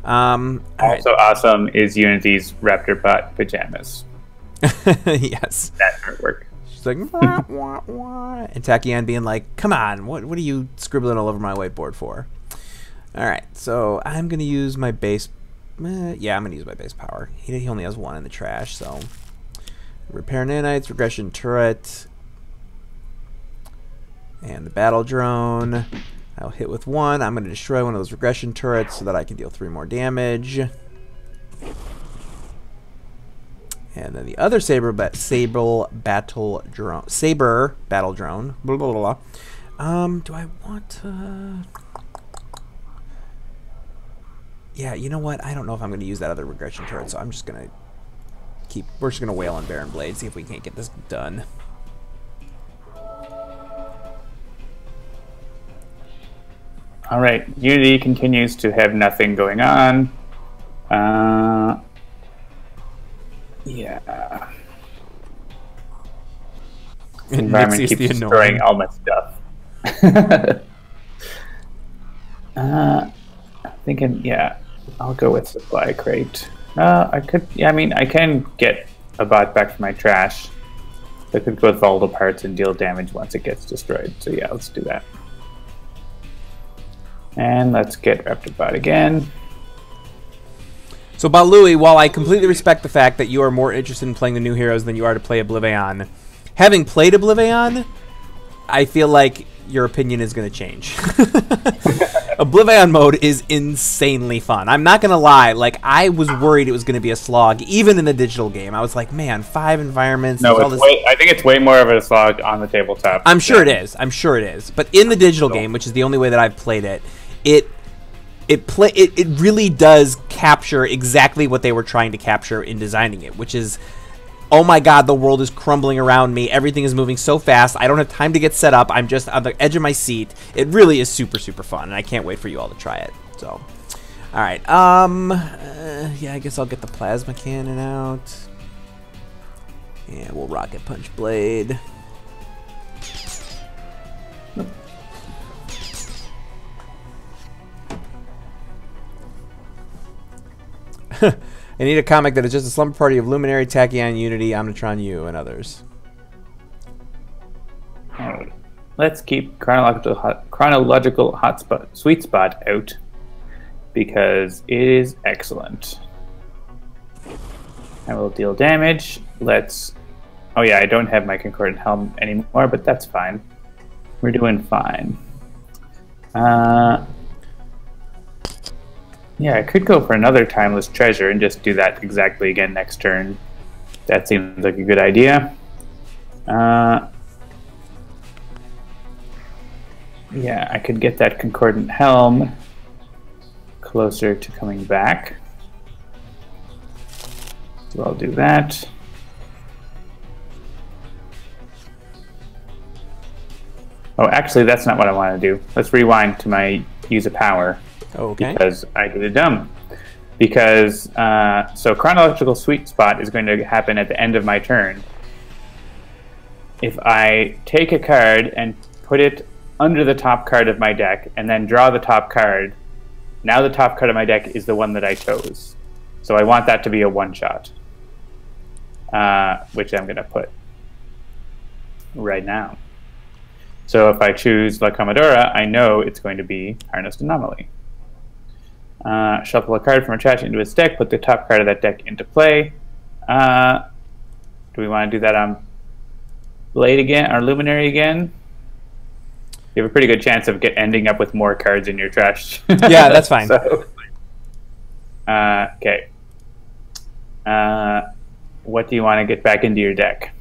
Speaker 2: Also awesome is Unity's Raptor Bot pajamas.
Speaker 1: Yes.
Speaker 2: That artwork.
Speaker 1: She's like, wah, wah, wah. And Tachyon being like, come on, what are you scribbling all over my whiteboard for? All right, so I'm going to use my base. Yeah, I'm going to use my base power. He only has 1 in the trash, so. Repair Nanites, Regression Turret, and the Battle Drone. I'll hit with 1. I'm going to destroy one of those Regression Turrets so that I can deal 3 more damage. And then the other Saber Battle Drone. Blah, blah, blah, blah. Do I want to... Yeah, you know what? I don't know if I'm going to use that other Regression Turret, so I'm just going to we're just going to wail on Baron Blade, see if we can't get this done.
Speaker 2: All right, Unity continues to have nothing going on. Yeah. The environment keeps destroying all my stuff. I'm thinking, yeah, I'll go with Supply Crate. I can get a bot back from my trash. I could go with Volatile Parts and deal damage once it gets destroyed. So yeah, let's do that. And let's get Raptor Bot again.
Speaker 1: So Balui, while I completely respect the fact that you are more interested in playing the new heroes than you are to play Oblivion, having played Oblivion, I feel like your opinion is going to change. Oblivion mode is insanely fun. I'm not gonna lie. Like, I was worried it was gonna be a slog, even in the digital game. I was like, man, 5 environments.
Speaker 2: No, I think it's way more of a slog on the tabletop.
Speaker 1: I'm sure it is. I'm sure it is. But in the digital game, which is the only way that I've played it, it really does capture exactly what they were trying to capture in designing it, which is, oh my god, the world is crumbling around me. Everything is moving so fast. I don't have time to get set up. I'm just on the edge of my seat. It really is super, super fun, and I can't wait for you all to try it. So, all right. Yeah, I guess I'll get the plasma cannon out. Yeah, we'll rocket punch blade. I need a comic that is just a slumber party of Luminary, Tachyon, Unity, Omnitron U, and others.
Speaker 2: Right. Let's keep chronological hotspot sweet spot out because it is excellent. I will deal damage. Let's. Oh yeah, I don't have my concordant helm anymore, but that's fine. We're doing fine. Yeah, I could go for another Timeless Treasure and just do that exactly again next turn. That seems like a good idea. Yeah, I could get that Concordant Helm closer to coming back. So I'll do that. Oh, actually, that's not what I want to do. Let's rewind to my use of power.
Speaker 1: Okay.
Speaker 2: Because I did it dumb. Because, so chronological sweet spot is going to happen at the end of my turn. If I take a card and put it under the top card of my deck and then draw the top card, now the top card of my deck is the one that I chose. So I want that to be a one-shot, which I'm going to put right now. So if I choose La Comodora, I know it's going to be Harnessed Anomaly. Shuffle a card from a trash into its deck, put the top card of that deck into play. Do we want to do that on Blade again, or Luminary again? You have a pretty good chance of ending up with more cards in your trash.
Speaker 1: Yeah, that's fine.
Speaker 2: So, okay. What do you want to get back into your deck?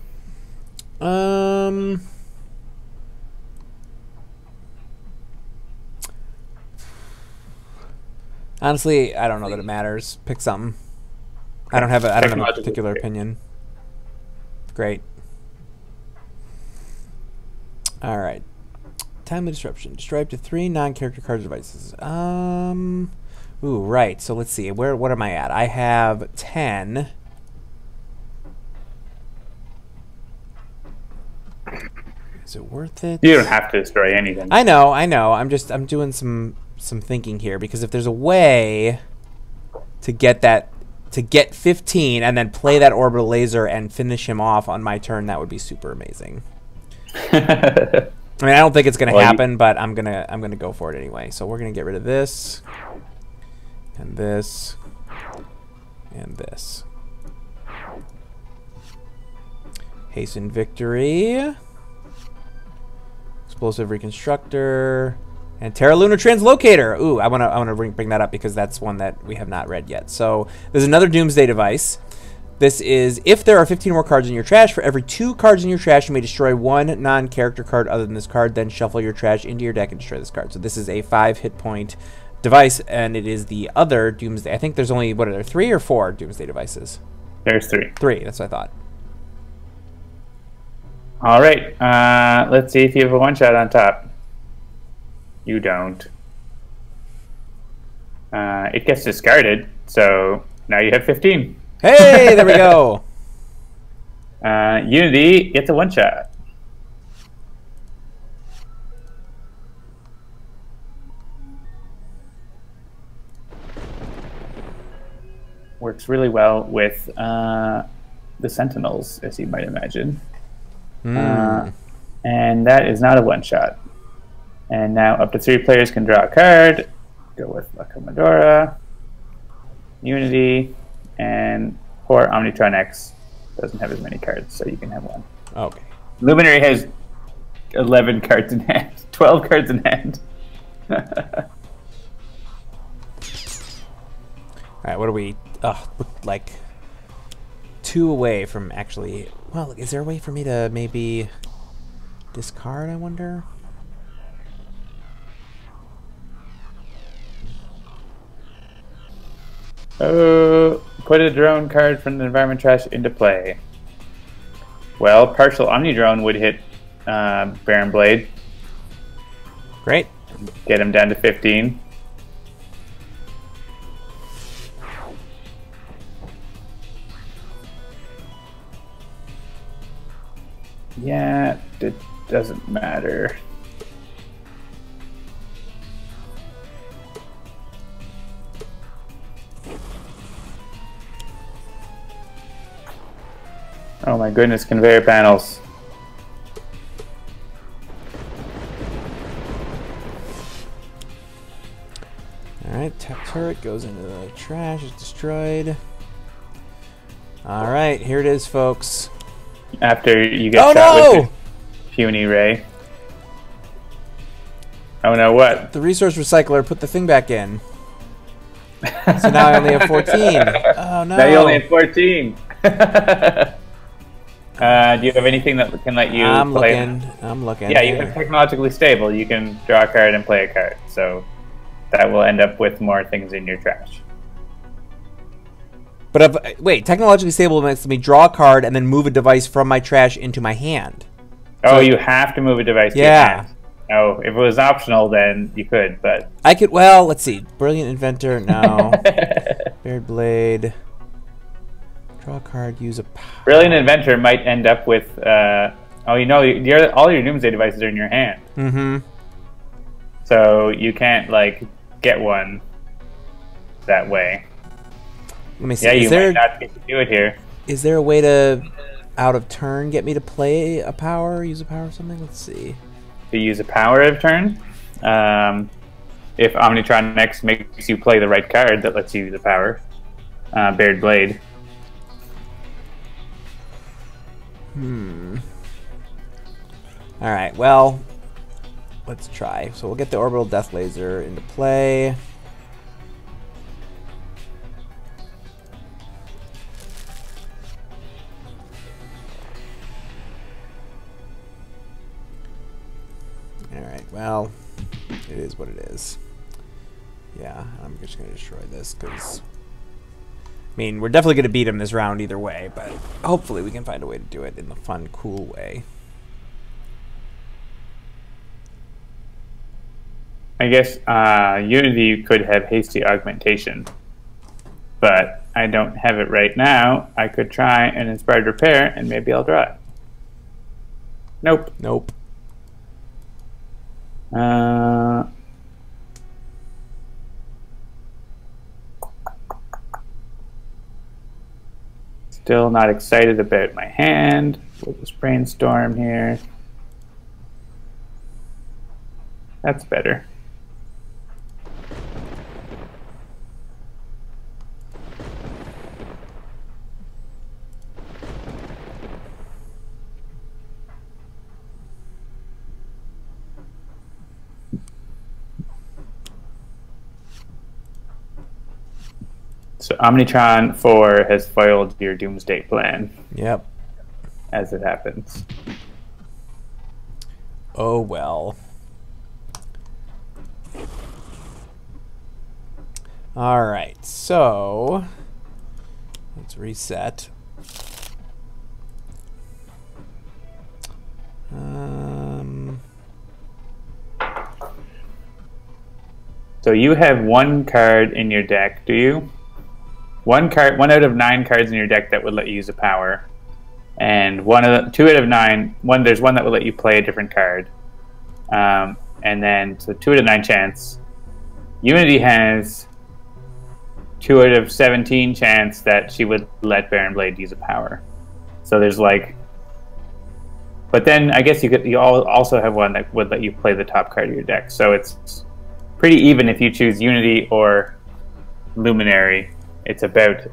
Speaker 1: Honestly, I don't know that it matters. Pick something. I don't have a particular opinion. Great. All right. Timely disruption. Destroy up to 3 non-character card devices. Ooh, right. So let's see. What am I at? I have 10. Is it worth it?
Speaker 2: You don't have to destroy anything.
Speaker 1: I know. I'm doing some thinking here, because if there's a way to get 15 and then play that orbital laser and finish him off on my turn, that would be super amazing. I mean, I don't think it's going to happen, but I'm gonna go for it anyway. So we're gonna get rid of this and this and this. Hasten Victory, Explosive Reconstructor, and Terra Lunar Translocator. Ooh, I wanna bring that up because that's one that we have not read yet. So there's another Doomsday device. This is, if there are 15 more cards in your trash, for every 2 cards in your trash, you may destroy 1 non-character card other than this card, then shuffle your trash into your deck and destroy this card. So this is a 5 hit point device, and it is the other Doomsday. I think there's only, what are there, 3 or 4 Doomsday devices?
Speaker 2: There's 3.
Speaker 1: 3, that's what I thought.
Speaker 2: All right, let's see if you have a one-shot on top. You don't. It gets discarded, so now you have 15.
Speaker 1: Hey, there we go.
Speaker 2: Unity gets a one-shot. Works really well with the Sentinels, as you might imagine. And that is not a one-shot. And now up to 3 players can draw a card. Go with La Comodora, Unity, and poor Omnitron-X doesn't have as many cards, so you can have one.
Speaker 1: Okay.
Speaker 2: Luminary has 11 cards in hand, 12 cards in hand.
Speaker 1: All right, what are we? Like 2 away from actually. Well, is there a way for me to maybe discard? I wonder.
Speaker 2: Oh, put a drone card from the environment trash into play. Well, partial Omnidrone would hit Baron Blade.
Speaker 1: Great.
Speaker 2: Get him down to 15. Yeah, it doesn't matter. Oh my goodness, conveyor panels.
Speaker 1: Alright, tap turret goes into the trash, it's destroyed. Alright, here it is, folks.
Speaker 2: After you get shot with the puny ray. Oh no, what?
Speaker 1: The resource recycler put the thing back in. So now I only have 14. Oh no.
Speaker 2: Now you only have 14. Do you have anything that can let you play?
Speaker 1: I'm looking.
Speaker 2: Yeah, you can technologically stable. You can draw a card and play a card. So that will end up with more things in your trash.
Speaker 1: But wait, technologically stable makes me draw a card and then move a device from my trash into my hand.
Speaker 2: Oh, so you have to move a device to your hand. Oh, if it was optional, then you could, but...
Speaker 1: I could, well, let's see. Brilliant Inventor, no. Bared Blade. Draw a card, use a power.
Speaker 2: Brilliant Inventor might end up with, oh, you know, all your Doomsday devices are in your hand.
Speaker 1: Mm-hmm.
Speaker 2: So you can't, like, get one that way.
Speaker 1: Let me see.
Speaker 2: Yeah, you might not get to do it here.
Speaker 1: Is there a way to, out of turn, get me to play a power, use a power or something? Let's see.
Speaker 2: To use a power of turn, if Omnitron-X makes you play the right card that lets you use a power, Bared Blade.
Speaker 1: Alright, well, let's try. So we'll get the Orbital Death Laser into play. Alright, well, it is what it is. Yeah, I'm just going to destroy this because... I mean, we're definitely going to beat him this round either way, but hopefully we can find a way to do it in a fun, cool way.
Speaker 2: I guess Unity could have hasty augmentation, but I don't have it right now. I could try an inspired repair, and maybe I'll draw it. Nope.
Speaker 1: Nope.
Speaker 2: Still not excited about my hand. We'll just brainstorm here. That's better. So Omnitron 4 has foiled your Doomsday plan.
Speaker 1: Yep.
Speaker 2: As it happens.
Speaker 1: Oh well. Alright, so let's reset.
Speaker 2: So you have one card in your deck, do you? One out of 9 cards in your deck that would let you use a power, and 2 out of 9. There's one that will let you play a different card, and then so 2 out of 9 chance. Unity has 2 out of 17 chance that she would let Baron Blade use a power. So there's like, but then I guess you also have one that would let you play the top card of your deck. So it's pretty even if you choose Unity or Luminary. It's about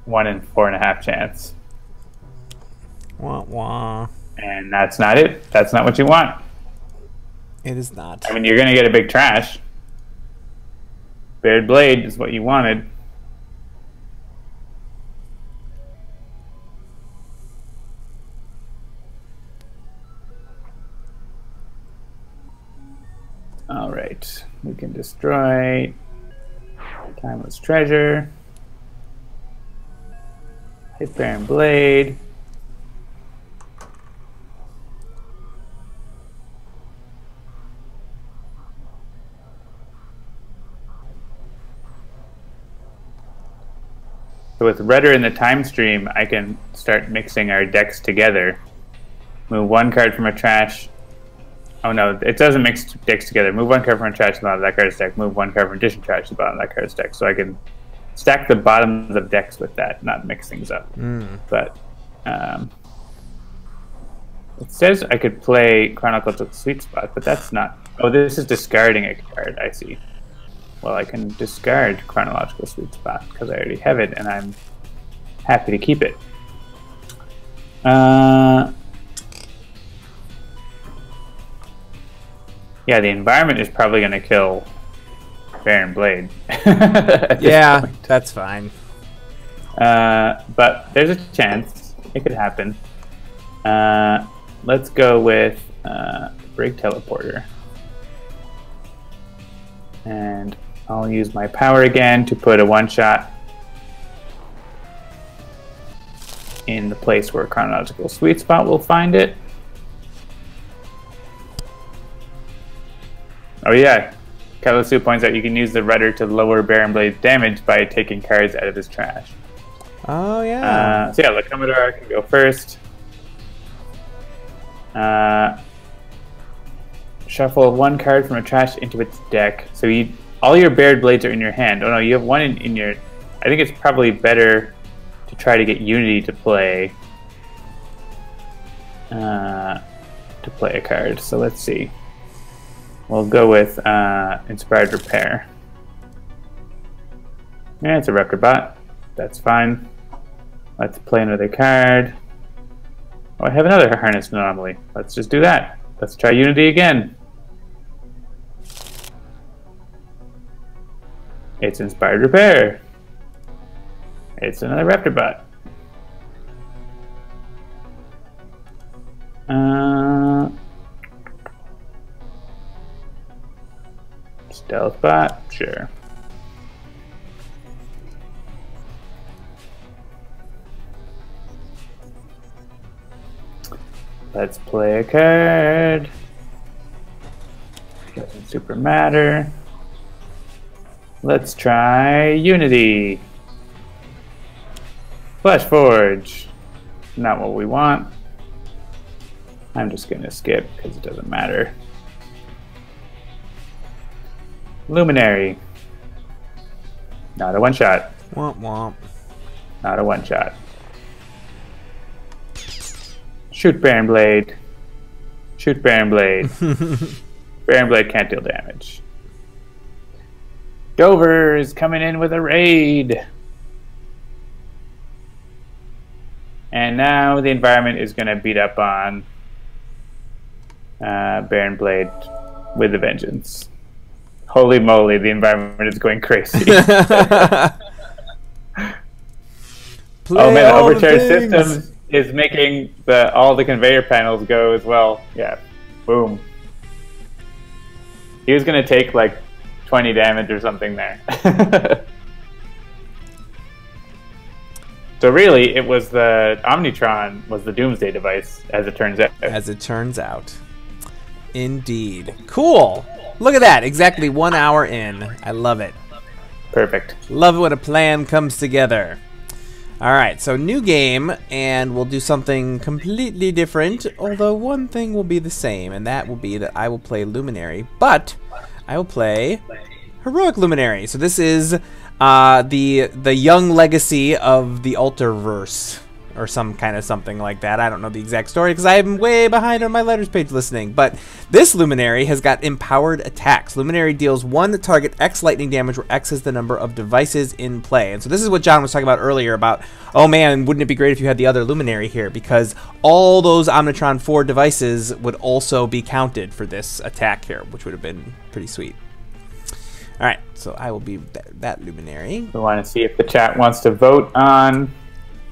Speaker 2: 1 in 4.5 chance.
Speaker 1: Wah, wah.
Speaker 2: And that's not it. That's not what you want.
Speaker 1: It is not.
Speaker 2: I mean, you're going to get a big trash. Bared Blade is what you wanted. Alright, we can destroy Timeless Treasure. Hit Bared Blade. So with Rudder in the time stream, I can start mixing our decks together. Move one card from a trash. Oh no, it doesn't mix decks together. Move one card from a trash to the bottom of that card's deck. Move one card from addition trash to the bottom of that card's deck. So I can stack the bottoms of decks with that, not mix things up. But it says I could play Chronological Sweet Spot, but that's not. Oh, this is discarding a card. I see. Well, I can discard Chronological Sweet Spot because I already have it, and I'm happy to keep it. Yeah, the environment is probably going to kill Bared Blade.
Speaker 1: Yeah, that's fine.
Speaker 2: But there's a chance. It could happen. Let's go with Brig Teleporter. And I'll use my power again to put a one-shot in the place where Chronological Sweet Spot will find it. Oh yeah, Kalasu points out you can use the Rudder to lower Bared Blade's damage by taking cards out of his trash.
Speaker 1: Oh yeah.
Speaker 2: So yeah, the Comodora can go first. Shuffle one card from a trash into its deck. So all your Bared Blades are in your hand. Oh no, you have one in your... I think it's probably better to try to get Unity to play a card. So let's see. We'll go with Inspired Repair. Yeah, it's a Raptor Bot. That's fine. Let's play another card. Oh, I have another Harness Anomaly. Let's just do that. Let's try Unity again. It's Inspired Repair. It's another Raptor Bot. Stealth Bot? Sure. Let's play a card. Doesn't super matter. Let's try Unity. Flash Forge. Not what we want. I'm just gonna skip because it doesn't matter. Luminary. Not a one-shot.
Speaker 1: Womp womp.
Speaker 2: Not a one-shot. Shoot Bared Blade. Shoot Bared Blade. Bared Blade can't deal damage. Dover is coming in with a raid. And now the environment is going to beat up on Bared Blade with a vengeance. Holy moly, the environment is going crazy. Oh man, the Overcharge Systems is making all the conveyor panels go as well. Yeah, boom. He was going to take like 20 damage or something there. So really, it was the Omnitron was the Doomsday device, as it turns out.
Speaker 1: As it turns out. Indeed. Cool. Look at that. Exactly 1 hour in. I love it.
Speaker 2: Perfect.
Speaker 1: Love it when a plan comes together. All right, so new game, and we'll do something completely different, although one thing will be the same, and that will be that I will play Luminary, but I will play Heroic Luminary. So this is the young legacy of the Ultraverse, or some kind of something like that. I don't know the exact story because I'm way behind on my letters page listening. But this Luminary has got empowered attacks. Luminary deals 1 target X lightning damage, where X is the number of devices in play. And so this is what John was talking about earlier about, oh man, wouldn't it be great if you had the other Luminary here? Because all those Omnitron 4 devices would also be counted for this attack here, which would have been pretty sweet. All right, so I will be that Luminary.
Speaker 2: We want to see if the chat wants to vote on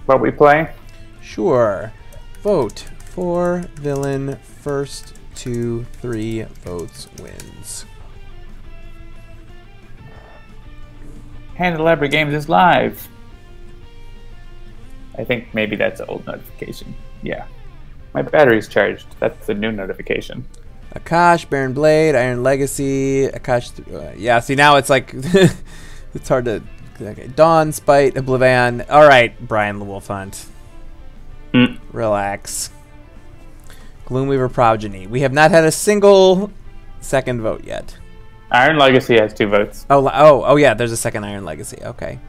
Speaker 2: what we play.
Speaker 1: Sure. Vote for villain. First 2, 3 votes wins.
Speaker 2: Handelabra Games is live. I think maybe that's an old notification. Yeah. My battery's charged. That's a new notification.
Speaker 1: Akash, Baron Blade, Iron Legacy, Akash. Yeah, see now it's like it's hard to. Okay. Dawn, Spite, Oblivion. All right, Brian the Wolf Hunt. Relax. Gloomweaver Progeny. We have not had a single second vote yet.
Speaker 2: Iron Legacy has 2 votes.
Speaker 1: Oh yeah. There's a second Iron Legacy. Okay.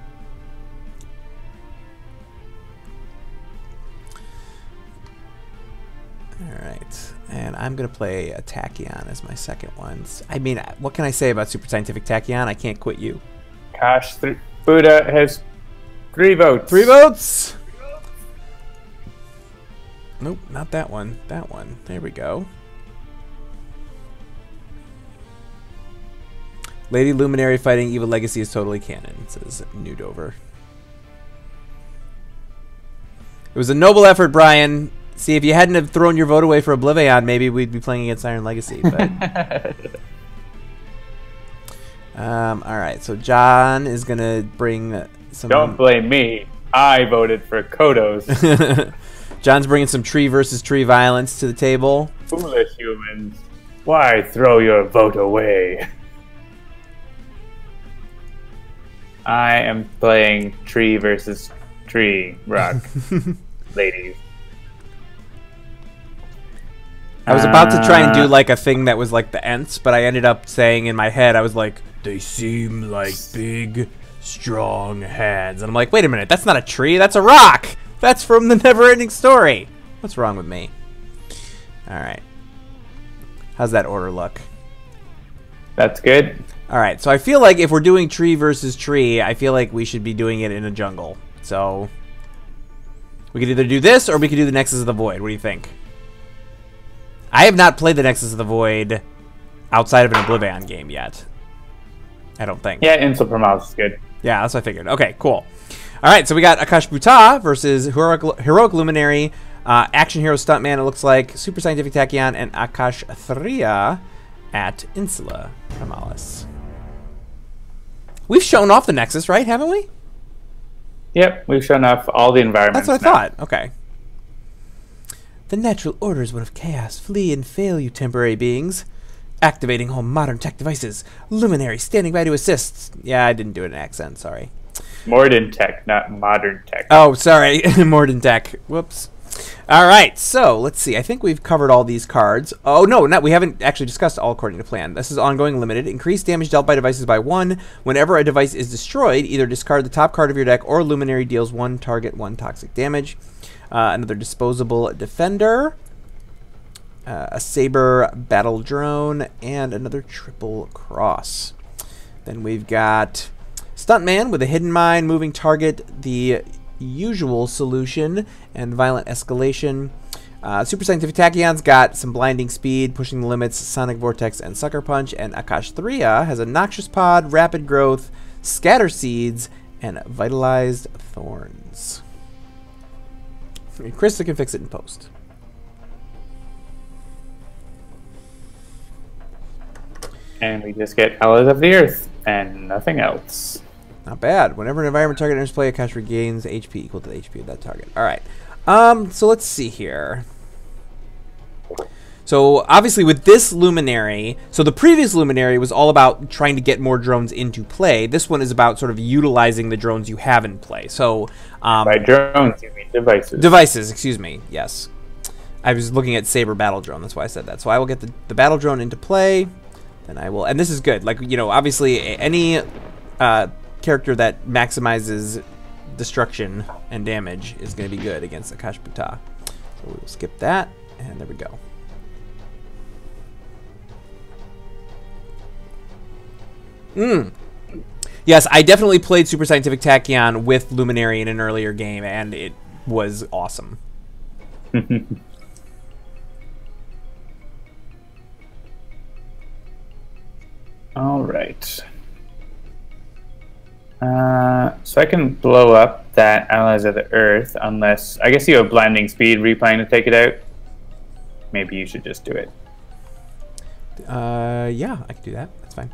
Speaker 1: All right. And I'm going to play a Tachyon as my second one. I mean, what can I say about Super Scientific Tachyon? I can't quit you.
Speaker 2: Akash'Thriya has 3 votes.
Speaker 1: 3 votes? Nope, not that one. That one. There we go. Lady Luminary fighting Evil Legacy is totally canon, says Nudover. It was a noble effort, Brian. See, if you hadn't have thrown your vote away for Oblivion, maybe we'd be playing against Iron Legacy. But all right, so John is gonna bring some.
Speaker 2: Don't blame me. I voted for Kodos.
Speaker 1: John's bringing some tree versus tree violence to the table.
Speaker 2: Foolish humans, why throw your vote away? I am playing tree versus tree rock, ladies.
Speaker 1: I was about to try and do like a thing that was like the Ents, but I ended up saying in my head, I was like, they seem like big, strong hands. And I'm like, wait a minute, that's not a tree, that's a rock! That's from the Never-Ending Story! What's wrong with me? Alright. How's that order look?
Speaker 2: That's good.
Speaker 1: Alright, so I feel like if we're doing tree versus tree, I feel like we should be doing it in a jungle. So, we could either do this, or we could do the Nexus of the Void. What do you think? I have not played the Nexus of the Void outside of an Oblivion game yet. I don't think.
Speaker 2: Yeah, Insula Primalis is good.
Speaker 1: Yeah, that's what I figured. Okay, cool. All right, so we got Akash'Thriya versus Heroic Luminary, Action Hero Stuntman, it looks like, Super Scientific Tachyon, and Akash'Thriya at Insula Primalis. We've shown off the Nexus, right? Haven't we?
Speaker 2: Yep, we've shown off all the environments.
Speaker 1: That's what I thought. Okay. The natural orders one of chaos. Flee and fail, you temporary beings. Activating all modern tech devices. Luminary standing by to assist. Yeah, I didn't do it in accent, sorry.
Speaker 2: Modern tech, not modern tech.
Speaker 1: Oh, sorry. Modern tech. Whoops. All right, so let's see. I think we've covered all these cards. Oh, no, we haven't actually discussed all according to plan. This is ongoing limited. Increase damage dealt by devices by 1. Whenever a device is destroyed, either discard the top card of your deck or Luminary deals 1 target 1 toxic damage. Another disposable defender. A saber battle drone. And another triple cross. Then we've got Stuntman with a hidden mine, moving target, the usual solution, and violent escalation. Super Scientific Tachyon's got some blinding speed, pushing the limits, sonic vortex, and sucker punch. And Akash'Thriya has a noxious pod, rapid growth, scatter seeds, and vitalized thorns. Krista can fix it in post.
Speaker 2: And we just get Allies of the Earth and nothing else.
Speaker 1: Not bad. Whenever an environment target enters play, Akash regains HP equal to the HP of that target. All right. So let's see here. So obviously with this Luminary, so the previous Luminary was all about trying to get more drones into play. This one is about sort of utilizing the drones you have in play. So
Speaker 2: by drones, you mean devices.
Speaker 1: Devices, excuse me. Yes. I was looking at Saber Battle Drone. That's why I said that. So I will get the Battle Drone into play. Then I will, and this is good. Like, you know, obviously any character that maximizes destruction and damage is going to be good against Akash'Thriya. So we will skip that, and there we go. Yes, I definitely played Super Scientific Tachyon with Luminary in an earlier game, and it was awesome.
Speaker 2: All right. So I can blow up that Allies of the Earth, unless... I guess you have Blinding Speed replaying to take it out. Maybe you should just do it.
Speaker 1: Yeah, I can do that. That's fine.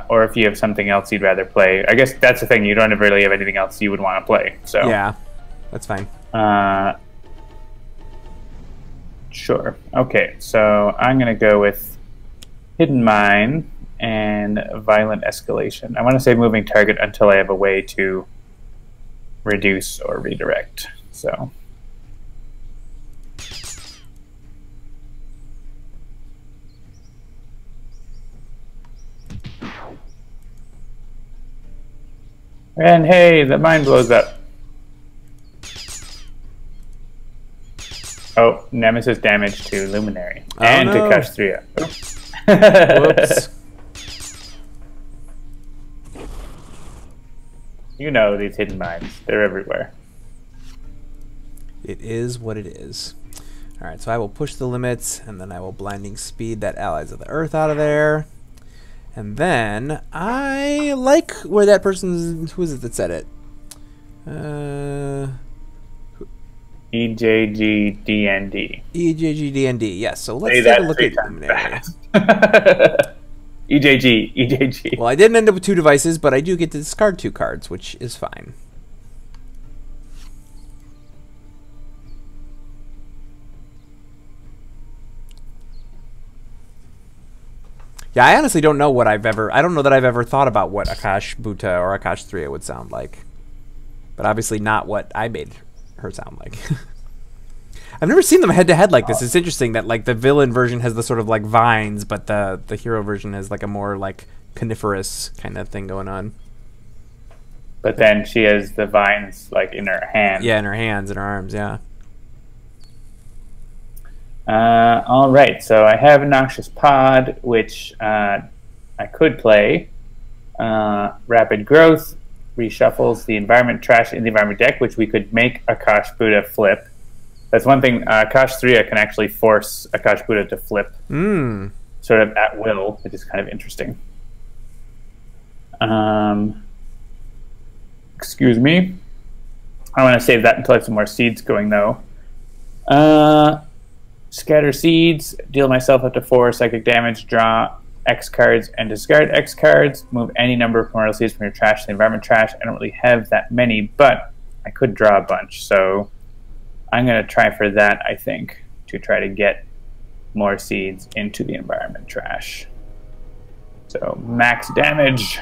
Speaker 2: Or if you have something else you'd rather play. I guess that's the thing. You don't really have anything else you would want to play. So
Speaker 1: yeah, that's fine.
Speaker 2: Sure. Okay, so I'm going to go with Hidden Mine and Violent Escalation. I want to say moving target until I have a way to reduce or redirect. So... And hey, the mine blows up. Oh, Nemesis damage to Luminary. And to Akash'Thriya. Whoops. You know these hidden mines. They're everywhere.
Speaker 1: It is what it is. Alright, so I will push the limits, and then I will Blinding Speed that Allies of the Earth out of there. And then I like where that person's... Who is it that said it?
Speaker 2: EJGDND.
Speaker 1: EJGDND, yes. So let's take a look at Luminary.
Speaker 2: EJG.
Speaker 1: Well, I didn't end up with 2 devices, but I do get to discard 2 cards, which is fine. Yeah, I honestly don't know what I don't know that I've ever thought about what Akash'Thriya or Akash'Thriya would sound like. But obviously not what I made her sound like. I've never seen them head to head like this. It's interesting that like the villain version has the sort of like vines, but the hero version has like a more like coniferous kind of thing going on.
Speaker 2: But then she has the vines like in her hands.
Speaker 1: Yeah, in her hands and her arms, yeah.
Speaker 2: All right, so I have a Noxious Pod, which I could play. Rapid Growth reshuffles the environment trash in the environment deck, which we could make Akash'Thriya flip. That's one thing. Akash'Thriya can actually force Akash'Thriya to flip, sort of at will, which is kind of interesting. Excuse me. I want to save that until I have some more seeds going, though. Scatter Seeds, deal myself up to 4 psychic damage, draw X cards, and discard X cards. Move any number of Primordial Seeds from your trash to the environment trash. I don't really have that many, but I could draw a bunch. So I'm going to try for that, I think, to try to get more seeds into the environment trash. So max damage.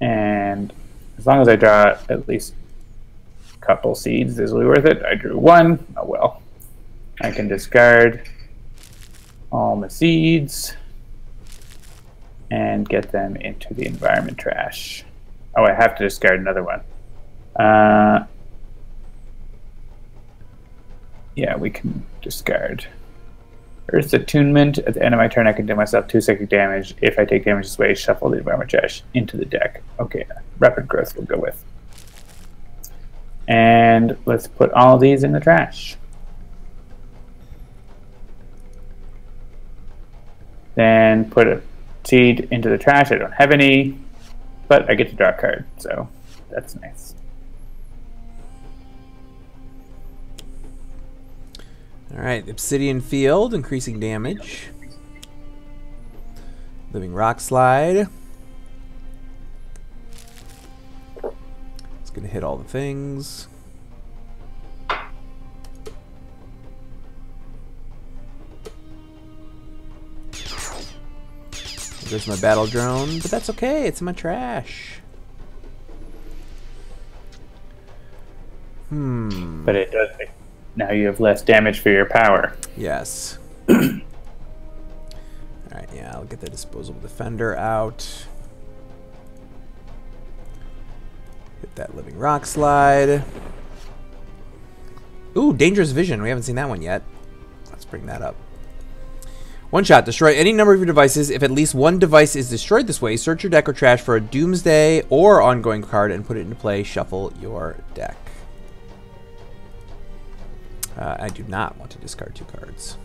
Speaker 2: And as long as I draw at least couple seeds, this will be worth it. I drew 1. Oh well. I can discard all my seeds and get them into the environment trash. Oh, I have to discard another one. Yeah, we can discard. Earth's Attunement. At the end of my turn, I can do myself 2 psychic damage. If I take damage this way, shuffle the environment trash into the deck. Okay, Rapid Growth we'll go with. And let's put all these in the trash. Then put a seed into the trash. I don't have any, but I get to draw a card, so that's nice.
Speaker 1: All right, Obsidian Field, increasing damage. Living Rock Slide. Gonna hit all the things. There's my battle drone, but that's okay. It's in my trash.
Speaker 2: But it does. Now you have less damage for your power.
Speaker 1: Yes. All right. Yeah, I'll get the Disposable Defender out. Hit that Living Rock Slide. Ooh, Dangerous Vision. We haven't seen that one yet. Let's bring that up. One shot. Destroy any number of your devices. If at least one device is destroyed this way, search your deck or trash for a Doomsday or ongoing card and put it into play. Shuffle your deck. I do not want to discard 2 cards.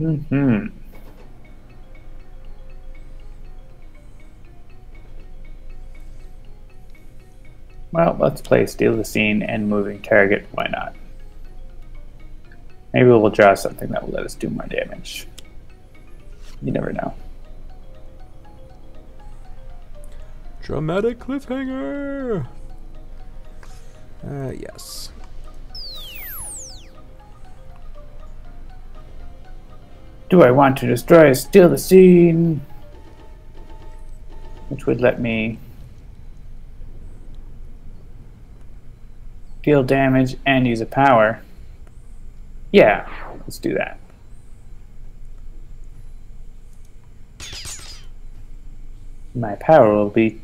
Speaker 2: Mm-hmm. Well, let's play Steal the Scene and Moving Target. Why not? Maybe we'll draw something that will let us do more damage. You never know.
Speaker 1: Dramatic cliffhanger! Yes.
Speaker 2: Do I want to destroy Steal the Scene? Which would let me deal damage and use a power. Yeah, let's do that. My power will be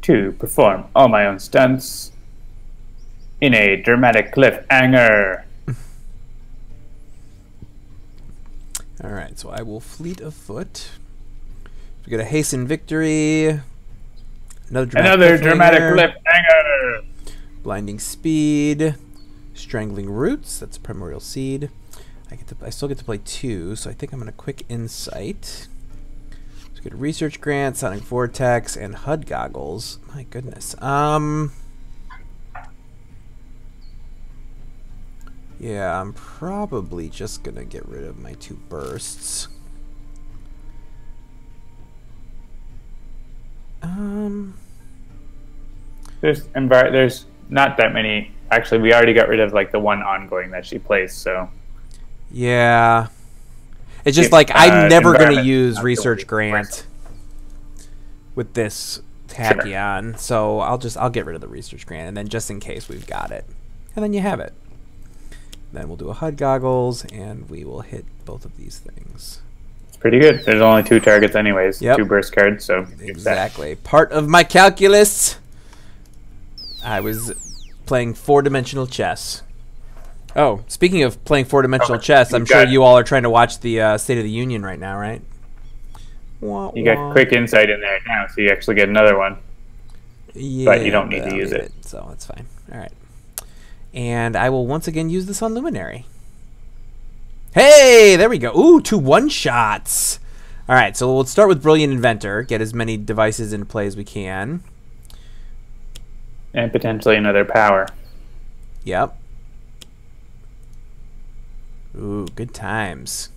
Speaker 2: to perform all my own stunts in a dramatic cliffhanger.
Speaker 1: Alright, so I will fleet of foot. We get a hasten victory. Another dramatic
Speaker 2: cliffhanger.
Speaker 1: Blinding speed. Strangling roots. That's a primordial seed. I still get to play 2, so I think I'm going to quick insight. Let's get a research grant, sonic vortex, and HUD goggles. My goodness. Yeah, I'm probably just going to get rid of my 2 bursts.
Speaker 2: There's not that many. Actually, we already got rid of like the one ongoing that she plays, so.
Speaker 1: Yeah. It's just like I'm never going to use research grant with this Tachyon, sure. So I'll get rid of the research grant, and then just in case we've got it, and then you have it. Then we'll do a HUD goggles, and we will hit both of these things.
Speaker 2: It's pretty good. There's only 2 targets anyways, yep. 2 burst cards, so
Speaker 1: exactly. Part of my calculus. I was playing 4-dimensional chess. Oh, speaking of playing 4-dimensional chess, I'm sure you all are trying to watch the State of the Union right now, right?
Speaker 2: You got quick insight in there now, so you actually get another one. Yeah, but you don't need to use it.
Speaker 1: So that's fine. All right. And I will once again use this on Luminary. Hey, there we go. Ooh, 2 one-shots. All right, so we'll start with Brilliant Inventor. Get as many devices into play as we can.
Speaker 2: And potentially another power.
Speaker 1: Yep. Ooh, good times.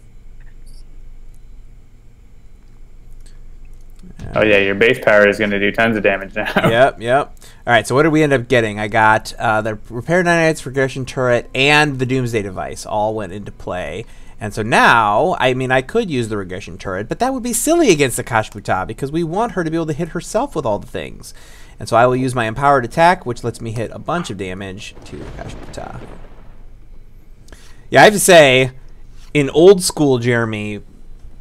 Speaker 2: Oh yeah, your base power is going to do tons of damage now.
Speaker 1: Yep. All right, so what did we end up getting? I got the Repair Nanites, Regression Turret, and the Doomsday Device all went into play. And so now, I mean, I could use the Regression Turret, but that would be silly against Akash'Thriya because we want her to be able to hit herself with all the things. And so I will use my Empowered Attack, which lets me hit a bunch of damage to Akash'Thriya. Yeah, I have to say, in old school Jeremy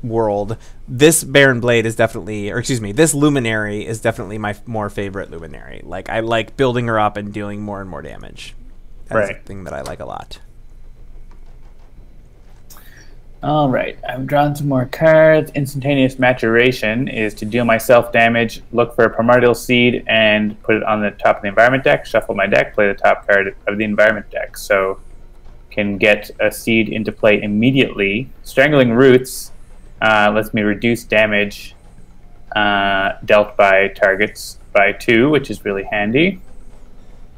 Speaker 1: world, this Baron Blade is definitely, or excuse me, this Luminary is definitely my more favorite Luminary. Like, I like building her up and dealing more and more damage. That's a thing that I like a lot.
Speaker 2: All right, I've drawn some more cards. Instantaneous Maturation is to deal myself damage, look for a Primordial Seed, and put it on the top of the environment deck, shuffle my deck, play the top card of the environment deck. So can get a seed into play immediately. Strangling Roots lets me reduce damage dealt by targets by 2, which is really handy.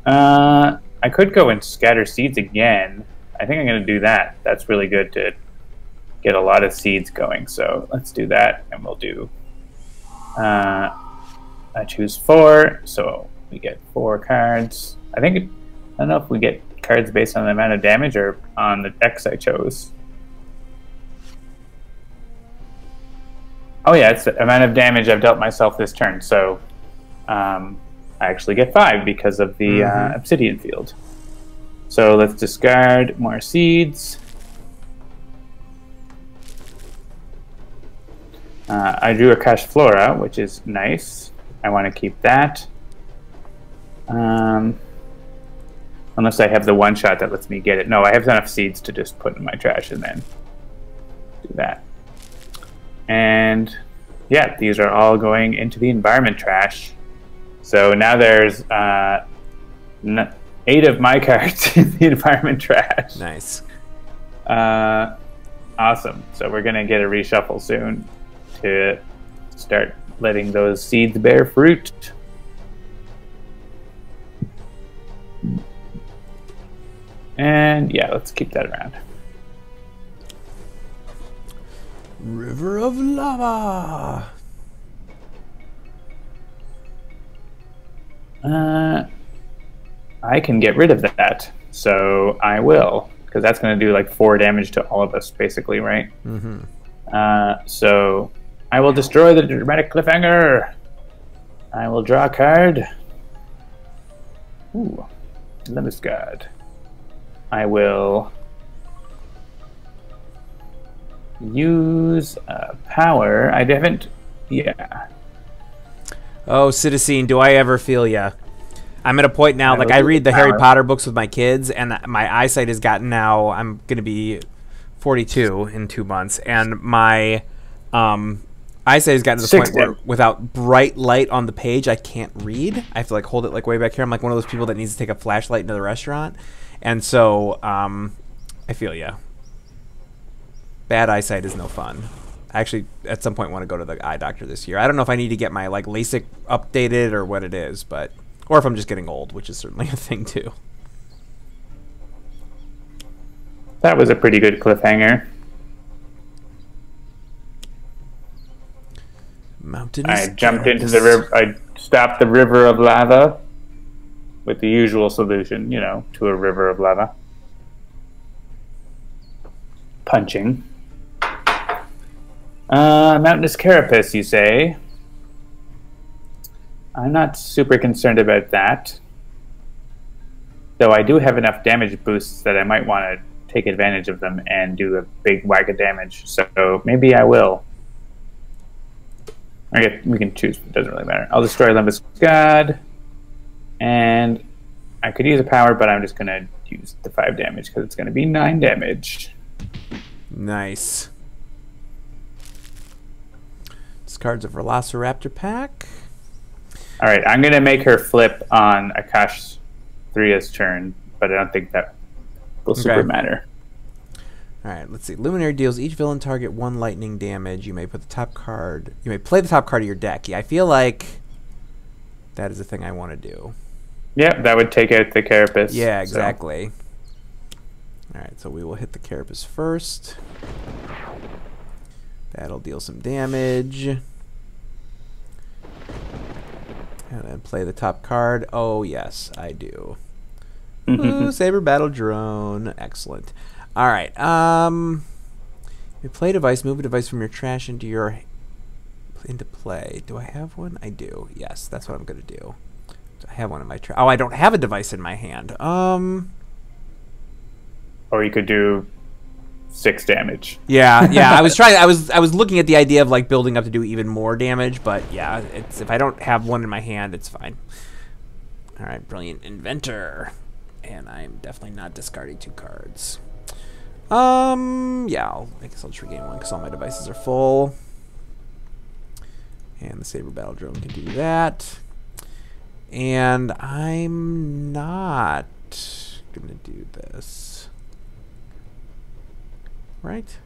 Speaker 2: I could go and Scatter Seeds again. I think I'm going to do that. That's really good to get a lot of seeds going. So let's do that, and we'll do... I choose 4, so we get 4 cards. I don't know if we get cards based on the amount of damage or on the X I chose. Oh yeah, it's the amount of damage I've dealt myself this turn, so I actually get 5 because of the Obsidian Field. So let's discard more seeds. I drew Akash'Thriya, which is nice. I want to keep that. Unless I have the one shot that lets me get it. No, I have enough seeds to just put in my trash and then do that. And yeah, these are all going into the environment trash. So now there's 8 of my cards in the environment trash.
Speaker 1: Nice.
Speaker 2: Awesome. So we're going to get a reshuffle soon to start letting those seeds bear fruit. And yeah, let's keep that around.
Speaker 1: River of Lava.
Speaker 2: I can get rid of that, so I will, because that's going to do like 4 damage to all of us, basically, right?
Speaker 1: Mm-hmm.
Speaker 2: So I will destroy the dramatic cliffhanger. I will draw a card. Ooh, Limit God. I will use power. I haven't. Yeah.
Speaker 1: Oh, Citizen, do I ever feel ya? I'm at a point now, like I read the Harry Potter books with my kids, and my eyesight has gotten now, I'm going to be 42 in 2 months, and my eyesight has gotten to the point where without bright light on the page, I can't read. I have to like hold it like way back here. I'm like one of those people that needs to take a flashlight into the restaurant, and so I feel ya. Bad eyesight is no fun. I actually, at some point, want to go to the eye doctor this year. I don't know if I need to get my like LASIK updated or what it is, but or if I'm just getting old, which is certainly a thing too.
Speaker 2: That was a pretty good cliffhanger.
Speaker 1: Mountainous.
Speaker 2: I jumped into the river. I stopped the river of lava with the usual solution, you know, to a river of lava. Punching. Mountainous carapace, you say? I'm not super concerned about that. Though I do have enough damage boosts that I might want to take advantage of them and do a big whack of damage. So maybe I will. I guess we can choose. It doesn't really matter. I'll destroy Olympus God. And I could use a power, but I'm just going to use the 5 damage because it's going to be 9 damage.
Speaker 1: Nice. Discards a Velociraptor pack.
Speaker 2: All right, I'm going to make her flip on Akash'Thriya's turn, but I don't think that will super matter.
Speaker 1: All right, let's see. Luminary deals each villain target 1 lightning damage. You may put the top card. You may play the top card of your deck. Yeah, I feel like that is a thing I want to do.
Speaker 2: Yep, that would take out the carapace.
Speaker 1: Yeah, exactly. So. All right, so we will hit the carapace first. That'll deal some damage. And then play the top card. Oh, yes, I do. Ooh, Saber Battle Drone. Excellent. All right. You play a device, move a device from your trash into play. Do I have one? I do. Yes, that's what I'm going to do. I have one in my trash. Oh, I don't have a device in my hand.
Speaker 2: Or you could do 6 damage.
Speaker 1: Yeah. I was looking at the idea of like building up to do even more damage, but yeah, it's if I don't have one in my hand, it's fine. All right, Brilliant Inventor, and I'm definitely not discarding 2 cards. Yeah, I guess I'll just regain 1 because all my devices are full, and the Saber Battle Drone can do that. And I'm not gonna do this. Right?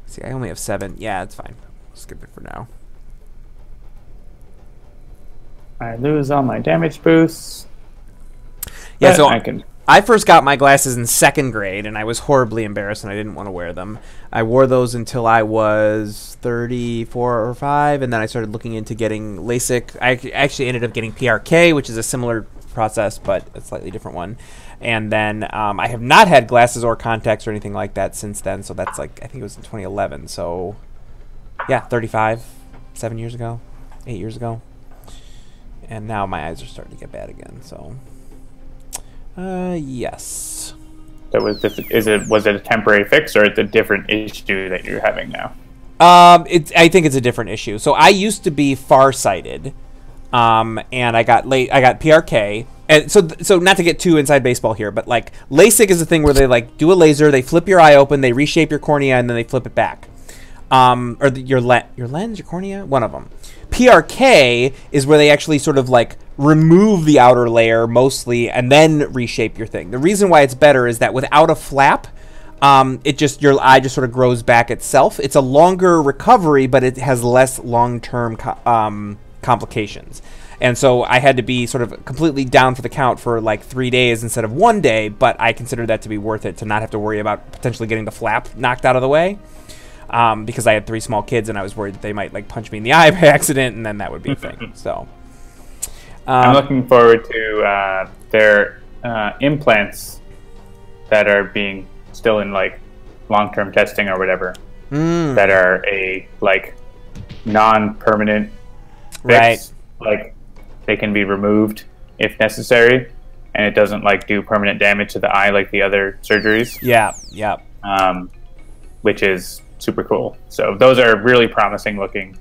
Speaker 1: See, I only have 7. Yeah, it's fine. I'll skip it for now.
Speaker 2: I lose all my damage boosts.
Speaker 1: Yeah, so I first got my glasses in 2nd grade, and I was horribly embarrassed, and I didn't want to wear them. I wore those until I was 34 or 5, and then I started looking into getting LASIK. I actually ended up getting PRK, which is a similar process, but a slightly different one. And then I have not had glasses or contacts or anything like that since then. So that's like, I think it was in 2011. So yeah, 35, 7 years ago, 8 years ago. And now my eyes are starting to get bad again. So yes.
Speaker 2: So was it a temporary fix, or it's a different issue that you're having now?
Speaker 1: I think it's a different issue. So I used to be farsighted, and I got PRK. And so not to get too inside baseball here, but like LASIK is a thing where they like do a laser, they flip your eye open, they reshape your cornea, and then they flip it back. Or your lens, your cornea, one of them. PRK is where they actually sort of like remove the outer layer mostly and then reshape your thing. The reason why it's better is that without a flap, it just your eye just sort of grows back itself. It's a longer recovery, but it has less long-term complications. And so I had to be sort of completely down for the count for like 3 days instead of 1 day, but I considered that to be worth it to not have to worry about potentially getting the flap knocked out of the way. Because I had 3 small kids and I was worried that they might like punch me in the eye by accident, and then that would be a thing. So
Speaker 2: I'm looking forward to their implants that are being still in like long-term testing or whatever, that are a like non-permanent fix.
Speaker 1: Right.
Speaker 2: Like they can be removed if necessary, and it doesn't like do permanent damage to the eye like the other surgeries.
Speaker 1: Yeah, yeah.
Speaker 2: Which is super cool. So those are really promising looking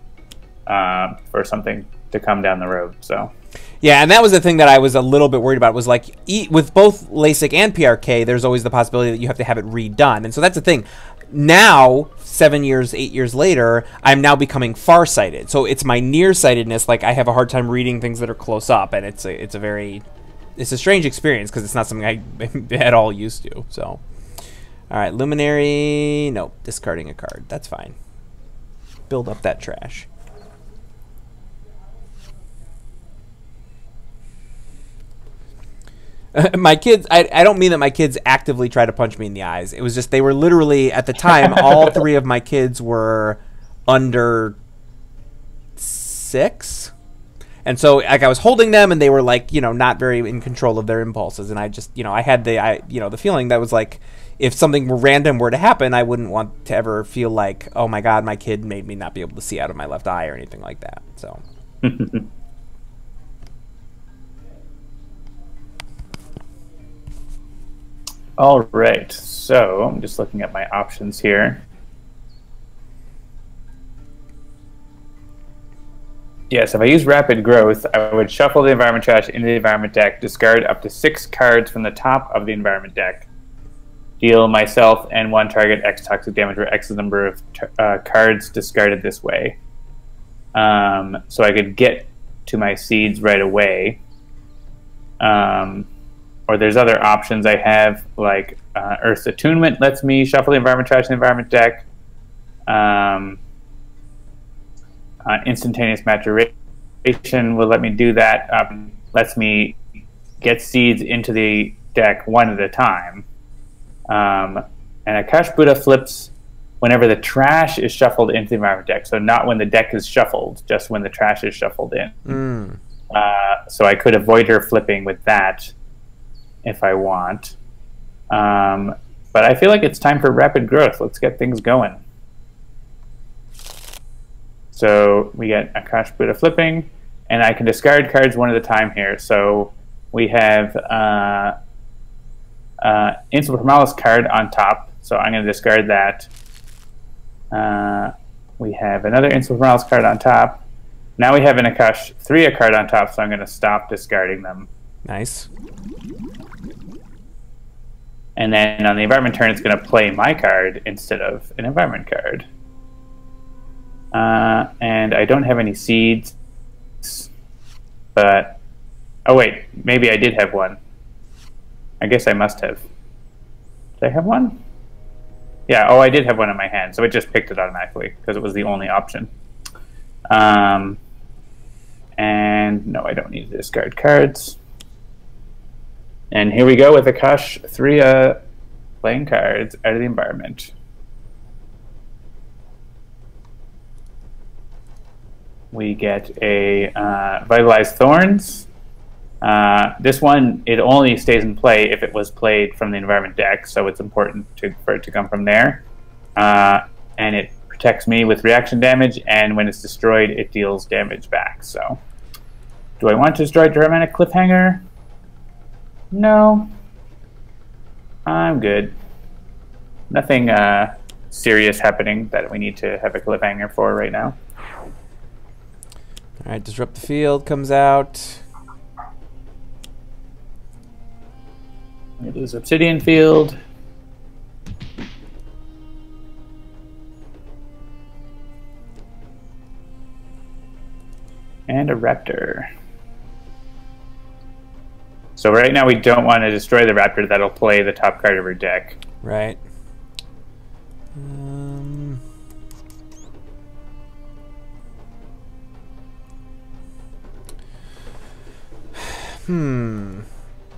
Speaker 2: for something to come down the road. So
Speaker 1: yeah, and that was the thing that I was a little bit worried about, was like with both LASIK and PRK, there's always the possibility that you have to have it redone. And so that's the thing. Now, 7 years, 8 years later, I'm now becoming farsighted. So it's my nearsightedness. Like I have a hard time reading things that are close up, and it's a strange experience because it's not something I'm at all used to. So, all right, Luminary. Nope, discarding a card. That's fine. Build up that trash. My kids, I don't mean that my kids actively try to punch me in the eyes. It was just they were literally, at the time, all 3 of my kids were under 6. And so, like, I was holding them, and they were, like, not very in control of their impulses. And I just, I had the feeling that was, like, if something random were to happen, I wouldn't want to ever feel like, oh, my God, my kid made me not be able to see out of my left eye or anything like that. So...
Speaker 2: All right, so I'm just looking at my options here. Yes, if I use Rapid Growth, I would shuffle the environment trash into the environment deck, discard up to 6 cards from the top of the environment deck, deal myself and 1 target X toxic damage, where X is the number of cards discarded this way. So I could get to my seeds right away. Or there's other options I have, like Earth's Attunement lets me shuffle the environment trash in the environment deck. Instantaneous Maturation will let me do that. Lets me get seeds into the deck 1 at a time. And Akash'Thriya flips whenever the trash is shuffled into the environment deck. So not when the deck is shuffled, just when the trash is shuffled in. So I could avoid her flipping with that if I want. But I feel like it's time for Rapid Growth. Let's get things going. So we get Akash'Thriya flipping, and I can discard cards 1 at a time here. So we have Insula Primalis card on top, so I'm going to discard that. We have another Insula Primalis card on top. Now we have an Akash'Thriya card on top, so I'm going to stop discarding them.
Speaker 1: Nice.
Speaker 2: And then on the environment turn, it's going to play my card instead of an environment card. And I don't have any seeds, but... Oh, wait. Maybe I did have one. I guess I must have. Did I have one? Yeah, oh, I did have one in my hand, so it just picked it automatically because it was the only option. And no, I don't need to discard cards. And here we go with Akash'Thriya playing cards out of the environment. We get a Vitalized Thorns. This one, it only stays in play if it was played from the environment deck, so it's important for it to come from there. And it protects me with reaction damage, and when it's destroyed, it deals damage back. So, do I want to destroy Dramatic Cliffhanger? No. I'm good. Nothing serious happening that we need to have a cliffhanger for right now.
Speaker 1: Alright, Disrupt the Field comes out.
Speaker 2: We lose Obsidian Field. And a Raptor. So right now we don't want to destroy the Raptor. That'll play the top card of her deck.
Speaker 1: Right.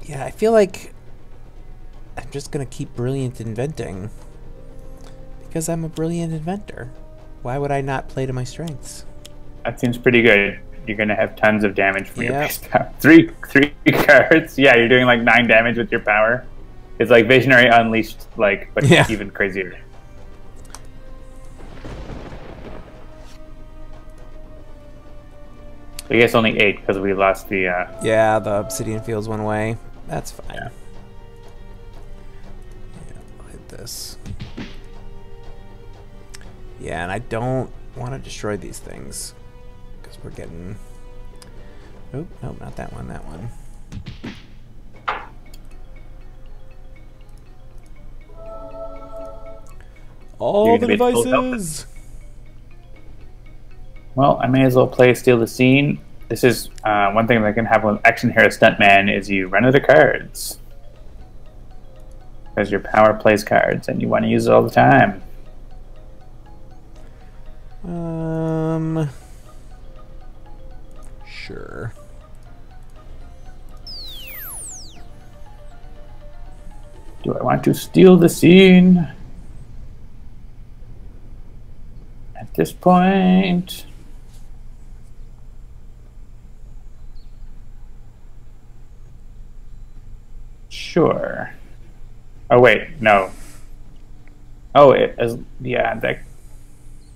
Speaker 1: Yeah, I feel like I'm just gonna keep brilliant inventing. Because I'm a brilliant inventor. Why would I not play to my strengths?
Speaker 2: That seems pretty good. You're gonna have tons of damage from your base power. Three cards. Yeah, you're doing like 9 damage with your power. It's like Visionary Unleashed, like, but even crazier. I guess only 8 because we lost the.
Speaker 1: Yeah, the Obsidian Fields one way. That's fine.
Speaker 2: Yeah.
Speaker 1: I'll hit this. Yeah, and I don't want to destroy these things because we're getting. Oh, no, not that one. That one. All the devices.
Speaker 2: Well, I may as well play Steal the Scene. This is one thing that can happen with Action Hero Stuntman is you run out of cards. Because your power plays cards and you want to use it all the time.
Speaker 1: Sure.
Speaker 2: Do I want to steal the scene? At this point... Sure. Oh, wait, no. Oh, yeah, that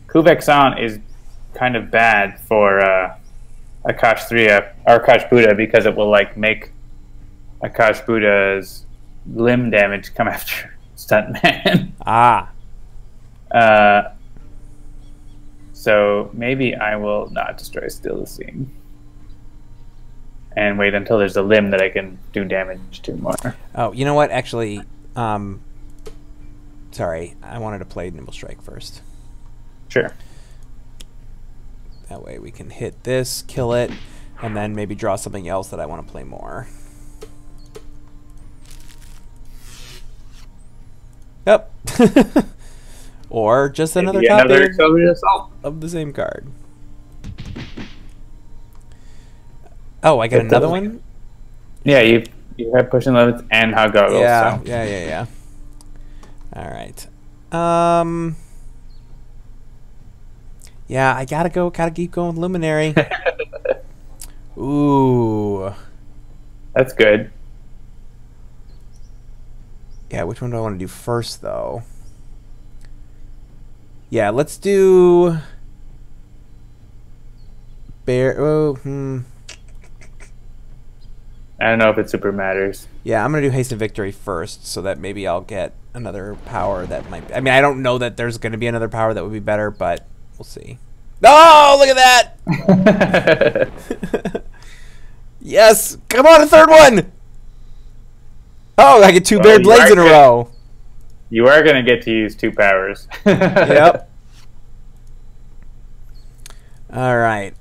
Speaker 2: Kuvexon is kind of bad for Akash'Thriya, or Akash Buddha, because it will, like, make Akash Buddha's limb damage come after Stuntman. So maybe I will not destroy Steal the Scene. And wait until there's a limb that I can do damage to more.
Speaker 1: Oh, you know what? Actually, sorry. I wanted to play Nimble Strike first.
Speaker 2: Sure.
Speaker 1: That way we can hit this, kill it, and then maybe draw something else that I want to play more. Yep. Or just another copy of the same card. Oh, I get another one?
Speaker 2: Yeah, you have pushing limits and hog goggles.
Speaker 1: Yeah,
Speaker 2: so.
Speaker 1: yeah. All right. Yeah, I gotta keep going with Luminary. Ooh.
Speaker 2: That's good.
Speaker 1: Yeah, which one do I want to do first, though? Yeah, let's do...
Speaker 2: I don't know if it super matters.
Speaker 1: Yeah, I'm going to do Hasten Victory first, so that maybe I'll get another power that might... I mean, I don't know that there's going to be another power that would be better, but we'll see. Oh, look at that! Yes! Come on, a third one! Oh, I get two bared blades in a row.
Speaker 2: You are going to get to use 2 powers.
Speaker 1: Yep. All right.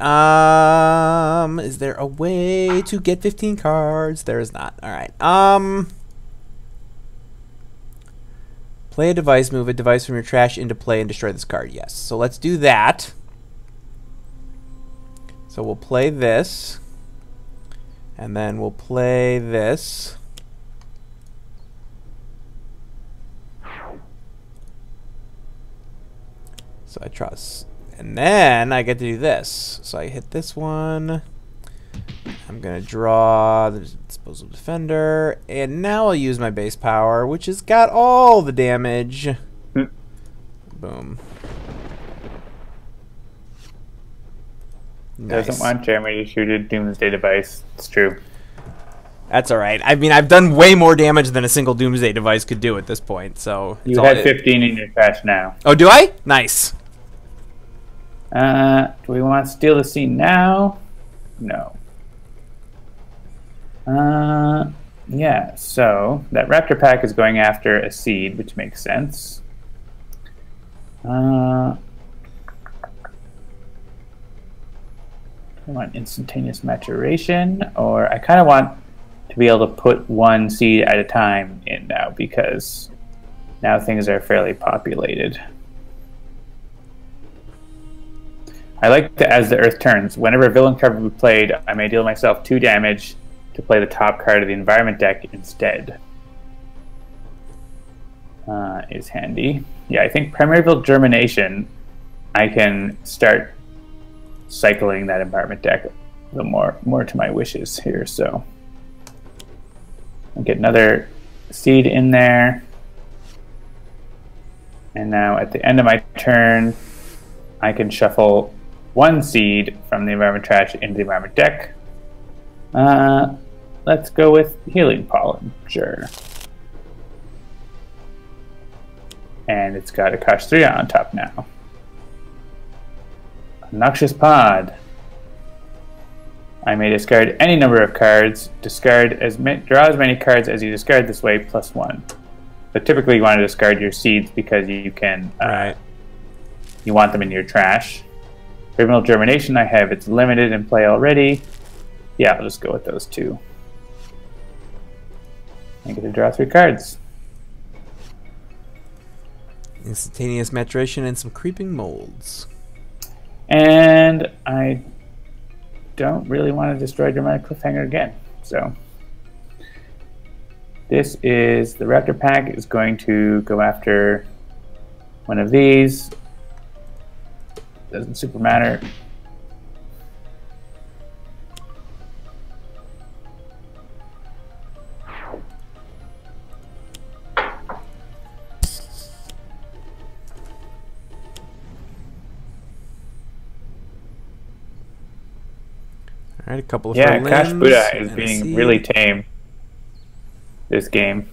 Speaker 1: Is there a way to get 15 cards? There is not. All right. Play a device, move a device from your trash into play and destroy this card. Yes. So let's do that. So we'll play this. And then we'll play this. So I trust. And then I get to do this. So I hit this one. I'm going to draw the Disposable Defender. And now I'll use my base power, which has got all the damage. Boom. Nice.
Speaker 2: Doesn't want Jeremy to shoot a Doomsday device. It's true.
Speaker 1: That's all right. I mean, I've done way more damage than a single Doomsday device could do at this point. So
Speaker 2: you had 15 in your trash now.
Speaker 1: Oh, do I? Nice.
Speaker 2: Do we want to steal the scene now? No. Yeah, so that Raptor Pack is going after a seed, which makes sense. I want instantaneous maturation, or I kind of want to be able to put 1 seed at a time in now, because now things are fairly populated. I like to, as the Earth turns, whenever a villain card will be played, I may deal myself 2 damage to play the top card of the environment deck instead. Is handy. Yeah, I think Primeval Germination, I can start cycling that environment deck a little more to my wishes here. So I'll get another seed in there. And now at the end of my turn, I can shuffle one seed from the environment trash into the environment deck. Let's go with Healing Pollen, sure. And it's got Akash'Thriya on top now. Noxious Pod. I may discard any number of cards. Draw as many cards as you discard this way, +1. But typically you want to discard your seeds because you can... you want them in your trash. Primal Germination I have. It's limited in play already. Yeah, I'll just go with those two. I get to draw 3 cards.
Speaker 1: Instantaneous Maturation and some Creeping Molds.
Speaker 2: And I don't really want to destroy Dramatic Cliffhanger again. So this is the Raptor Pack is going to go after one of these. Doesn't super matter.
Speaker 1: All right, a couple of
Speaker 2: Akash'Thriya is being really tame this game.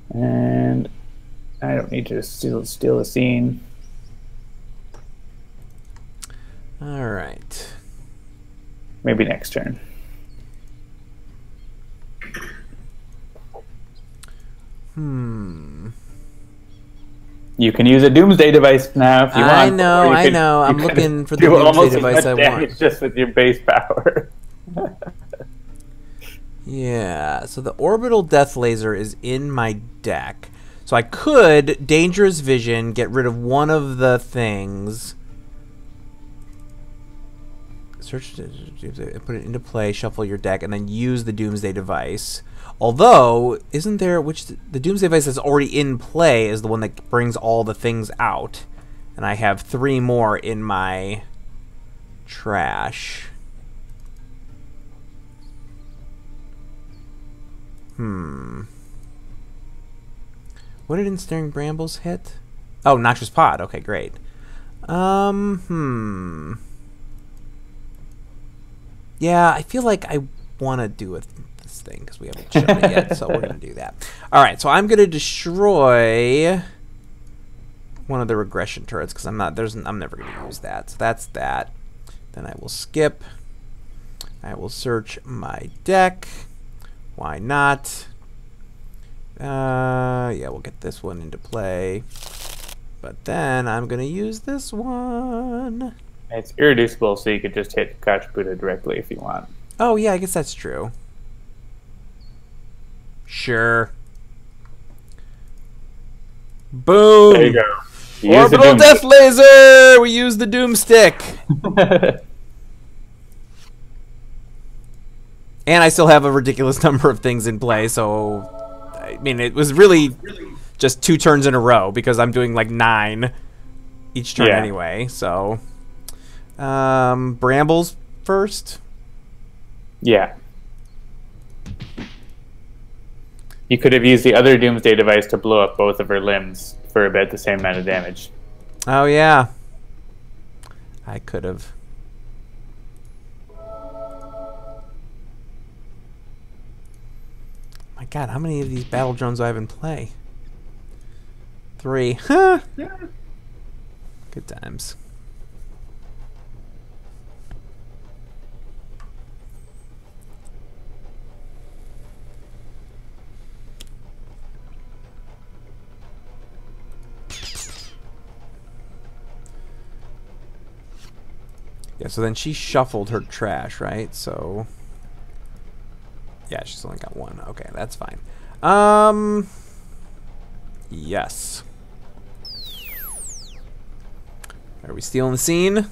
Speaker 2: And I don't need to steal the scene.
Speaker 1: All right.
Speaker 2: Maybe next turn. You can use a Doomsday device now if you want.
Speaker 1: I know. I'm looking for the Doomsday device I want.
Speaker 2: Just with your base power.
Speaker 1: Yeah, so the Orbital Death Laser is in my deck. So I could Dangerous Vision, get rid of one of the things. Search, put it into play, shuffle your deck, and then use the Doomsday device. Although, isn't there, the Doomsday device that's already in play is the one that brings all the things out. And I have 3 more in my trash. What did Ensnaring Brambles hit? Oh, Noxious Pod. Okay, great. Yeah, I feel like I want to do this thing because we haven't shown it yet, so we're going to do that. All right, so I'm going to destroy one of the regression turrets because I'm never going to use that. So that's that. Then I will skip. I will search my deck. Why not? Yeah, we'll get this one into play. But then I'm going to use this one.
Speaker 2: It's irreducible, so you could just hit Akash'Thriya directly if you want.
Speaker 1: Oh, yeah, I guess that's true. Sure. Boom!
Speaker 2: There you go.
Speaker 1: Orbital Death Laser! We use the Doomstick! And I still have a ridiculous number of things in play, so... I mean, it was really just 2 turns in a row, because I'm doing like 9 each turn anyway, so... Brambles first?
Speaker 2: Yeah. You could have used the other Doomsday device to blow up both of her limbs for about the same amount of damage.
Speaker 1: Oh, yeah. I could have. My God, how many of these battle drones do I have in play? 3. Huh. Good times. Yeah, so then she shuffled her trash, right? So yeah, she's only got 1. Okay, that's fine. Yes. Are we stealing the scene?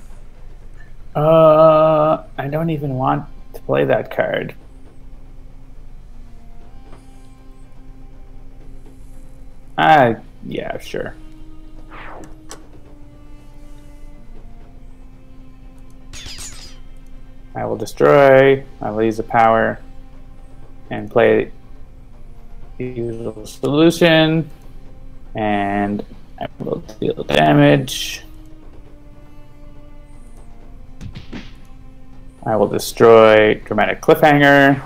Speaker 2: I don't even want to play that card. Yeah, sure. I will destroy, I will use the power, and play the usual solution, and I will deal damage. I will destroy Dramatic Cliffhanger,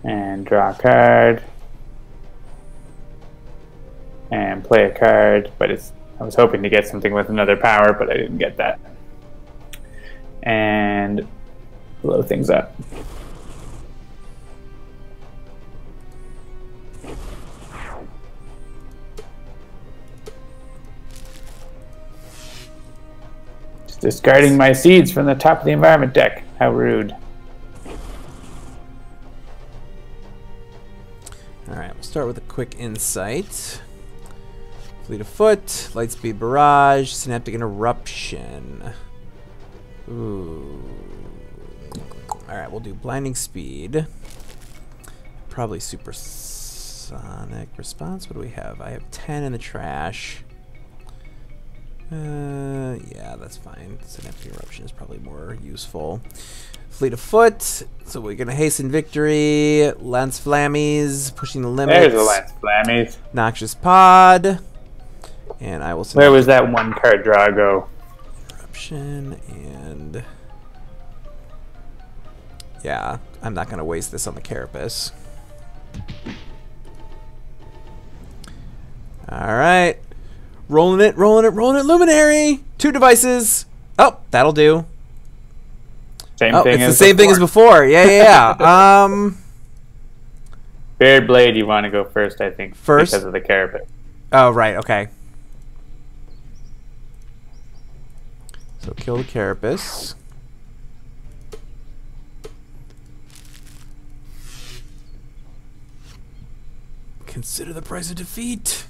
Speaker 2: and draw a card, and play a card, but I was hoping to get something with another power, but I didn't get that. And blow things up. Just discarding my seeds from the top of the environment deck. How rude.
Speaker 1: Alright, we'll start with a quick insight. Fleet of Foot, Lightspeed Barrage, Synaptic Interruption. Ooh. Alright, we'll do Blinding Speed. Probably Supersonic Response. What do we have? I have 10 in the trash. Yeah, that's fine. Synaptic Eruption is probably more useful. Fleet of Foot. So we're gonna Hasten Victory. Lance Flammies, pushing the limits.
Speaker 2: There's a Lance Flammies.
Speaker 1: Noxious Pod. And I will.
Speaker 2: Where was that one card draw go?
Speaker 1: And yeah, I'm not gonna waste this on the Carapace. Alright. Rolling it, Luminary! 2 devices! Oh, that'll do.
Speaker 2: Same thing
Speaker 1: it's
Speaker 2: as
Speaker 1: the same thing as before. Yeah.
Speaker 2: Bared Blade, you want to go first, I think.
Speaker 1: First?
Speaker 2: Because of the Carapace.
Speaker 1: Oh, right, okay. So kill the Carapace. Consider the price of defeat.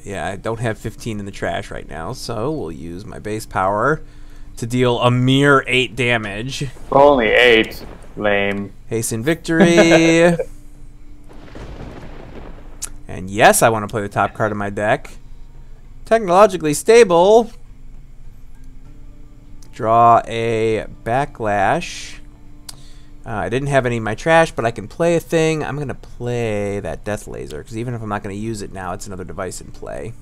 Speaker 1: Yeah, I don't have 15 in the trash right now, so we'll use my base power to deal a mere 8 damage.
Speaker 2: Only 8. Lame.
Speaker 1: Hasten Victory. And yes, I want to play the top card of my deck. Technologically Stable. Draw a Backlash. I didn't have any in my trash, but I can play a thing. I'm going to play that Death Laser, because even if I'm not going to use it now, it's another device in play.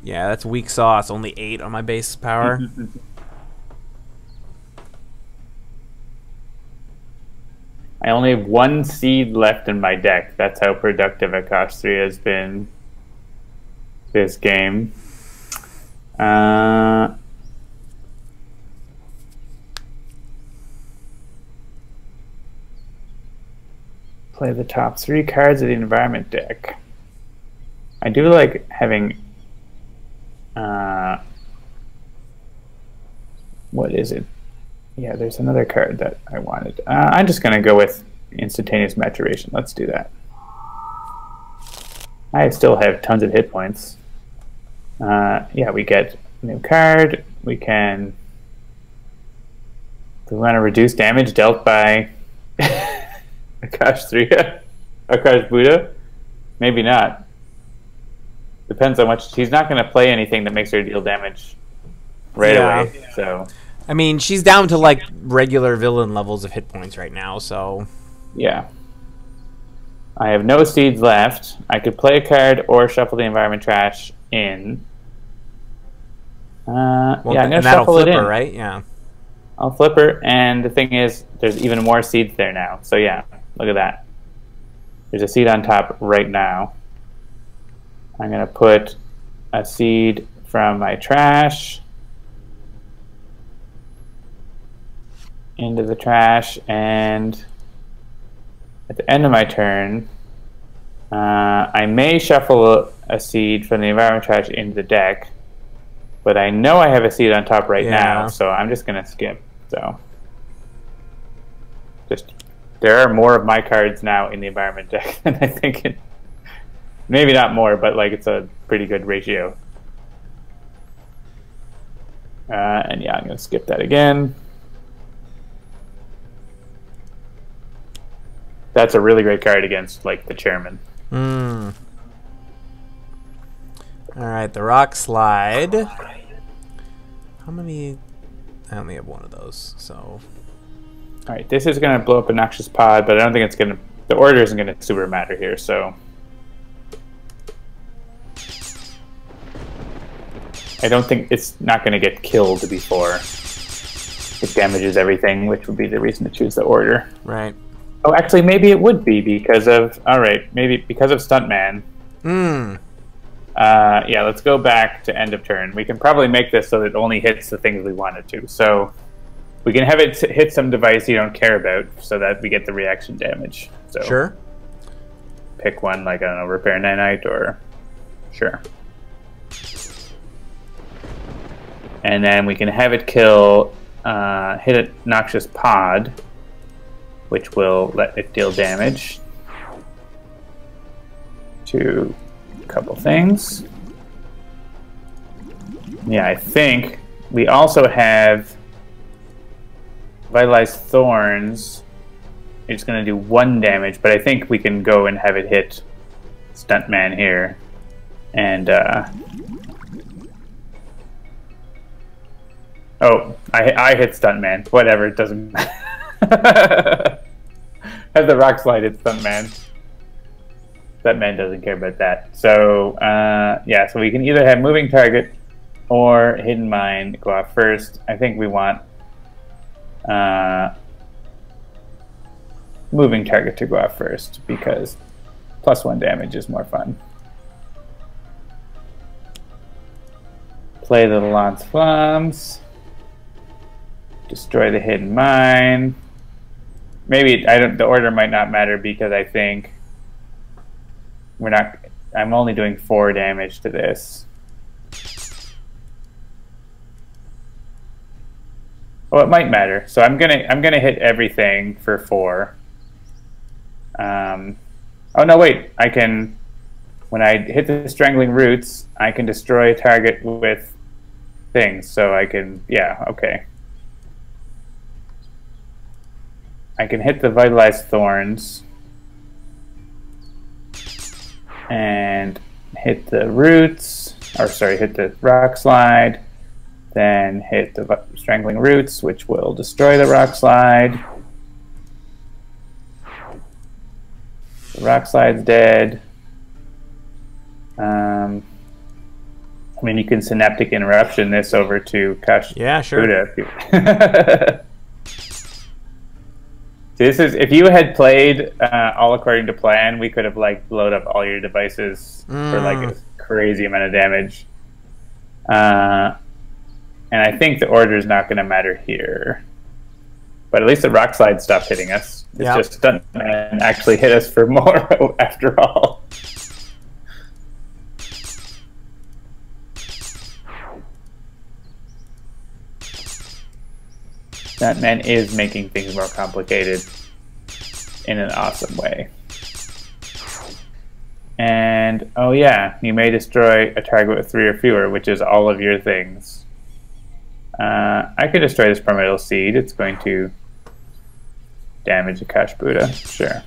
Speaker 1: Yeah, that's weak sauce. Only 8 on my base power.
Speaker 2: I only have 1 seed left in my deck. That's how productive Akash'Thriya has been this game. Play the top 3 cards of the environment deck. I do like having what is it? Yeah, there's another card that I wanted. I'm just going to go with Instantaneous Maturation. Let's do that. I still have tons of hit points. Yeah, we get a new card. We can... Do we want to reduce damage dealt by Akash'Thriya? Akash Buddha? Maybe not. Depends on much. She's not going to play anything that makes her deal damage right away. So...
Speaker 1: I mean, she's down to like regular villain levels of hit points right now, so...
Speaker 2: Yeah. I have no seeds left. I could play a card or shuffle the environment trash in.
Speaker 1: Well,
Speaker 2: yeah, I'm going to shuffle it in.
Speaker 1: Her, right? Yeah.
Speaker 2: I'll flip her, and the thing is, there's even more seeds there now. So yeah, look at that. There's a seed on top right now. I'm going to put a seed from my trash into the trash, and at the end of my turn, I may shuffle a seed from the environment trash into the deck, but I know I have a seed on top right now, so I'm just going to skip. So Just there are more of my cards now in the environment deck than I think it. Maybe not more, but like it's a pretty good ratio. And yeah, I'm gonna skip that again. That's a really great card against like the chairman.
Speaker 1: All right, the rock slide. How many? I only have one of those, so.
Speaker 2: All right, this is gonna blow up a Noxious Pod, but I don't think it's gonna. The order isn't gonna super matter here, so. I don't think it's not gonna get killed before it damages everything, which would be the reason to choose the order.
Speaker 1: Right.
Speaker 2: Oh, actually, maybe it would be because of. All right, maybe because of Stuntman. Yeah, let's go back to end of turn. We can probably make this so that it only hits the things we want it to. So we can have it hit some device you don't care about so that we get the reaction damage. So
Speaker 1: sure.
Speaker 2: Pick one, like, I don't know, Repair Nanite or... Sure. And then we can have it kill, hit a Noxious Pod, which will let it deal damage to a couple things. Yeah, I think we also have Vitalized Thorns. It's going to do 1 damage, but I think we can go and have it hit Stuntman here. And, oh, I hit Stuntman. Whatever, it doesn't matter. Have the rock slide hit Stuntman. Stuntman doesn't care about that. So, yeah, so we can either have Moving Target or Hidden Mind go off first. I think we want Moving Target to go off first because +1 damage is more fun. Play the Lance Flammes. Destroy the Hidden Mind. Maybe the order might not matter because I think I'm only doing 4 damage to this. Well, it might matter. So I'm gonna hit everything for 4. Oh no, wait! I can, when I hit the Strangling Roots, I can destroy a target with things. So I can, yeah, okay. I can hit the Vitalized Thorns and hit the Roots, or sorry, hit the Rock Slide. Then hit the Strangling Roots, which will destroy the Rock Slide. The Rock Slide's dead. I mean, you can Synaptic Interruption this over to Akash'Thriya.
Speaker 1: Yeah, sure.
Speaker 2: This is, if you had played all according to plan, we could have like blowed up all your devices for like a crazy amount of damage. And I think the order is not going to matter here. But at least the Rock Slide stopped hitting us. It's just Stuntman actually hit us for more after all. Stuntman is making things more complicated in an awesome way. And, oh yeah, you may destroy a target with 3 or fewer, which is all of your things. I could destroy this Primordial Seed. It's going to damage Akash'Thriya. Sure.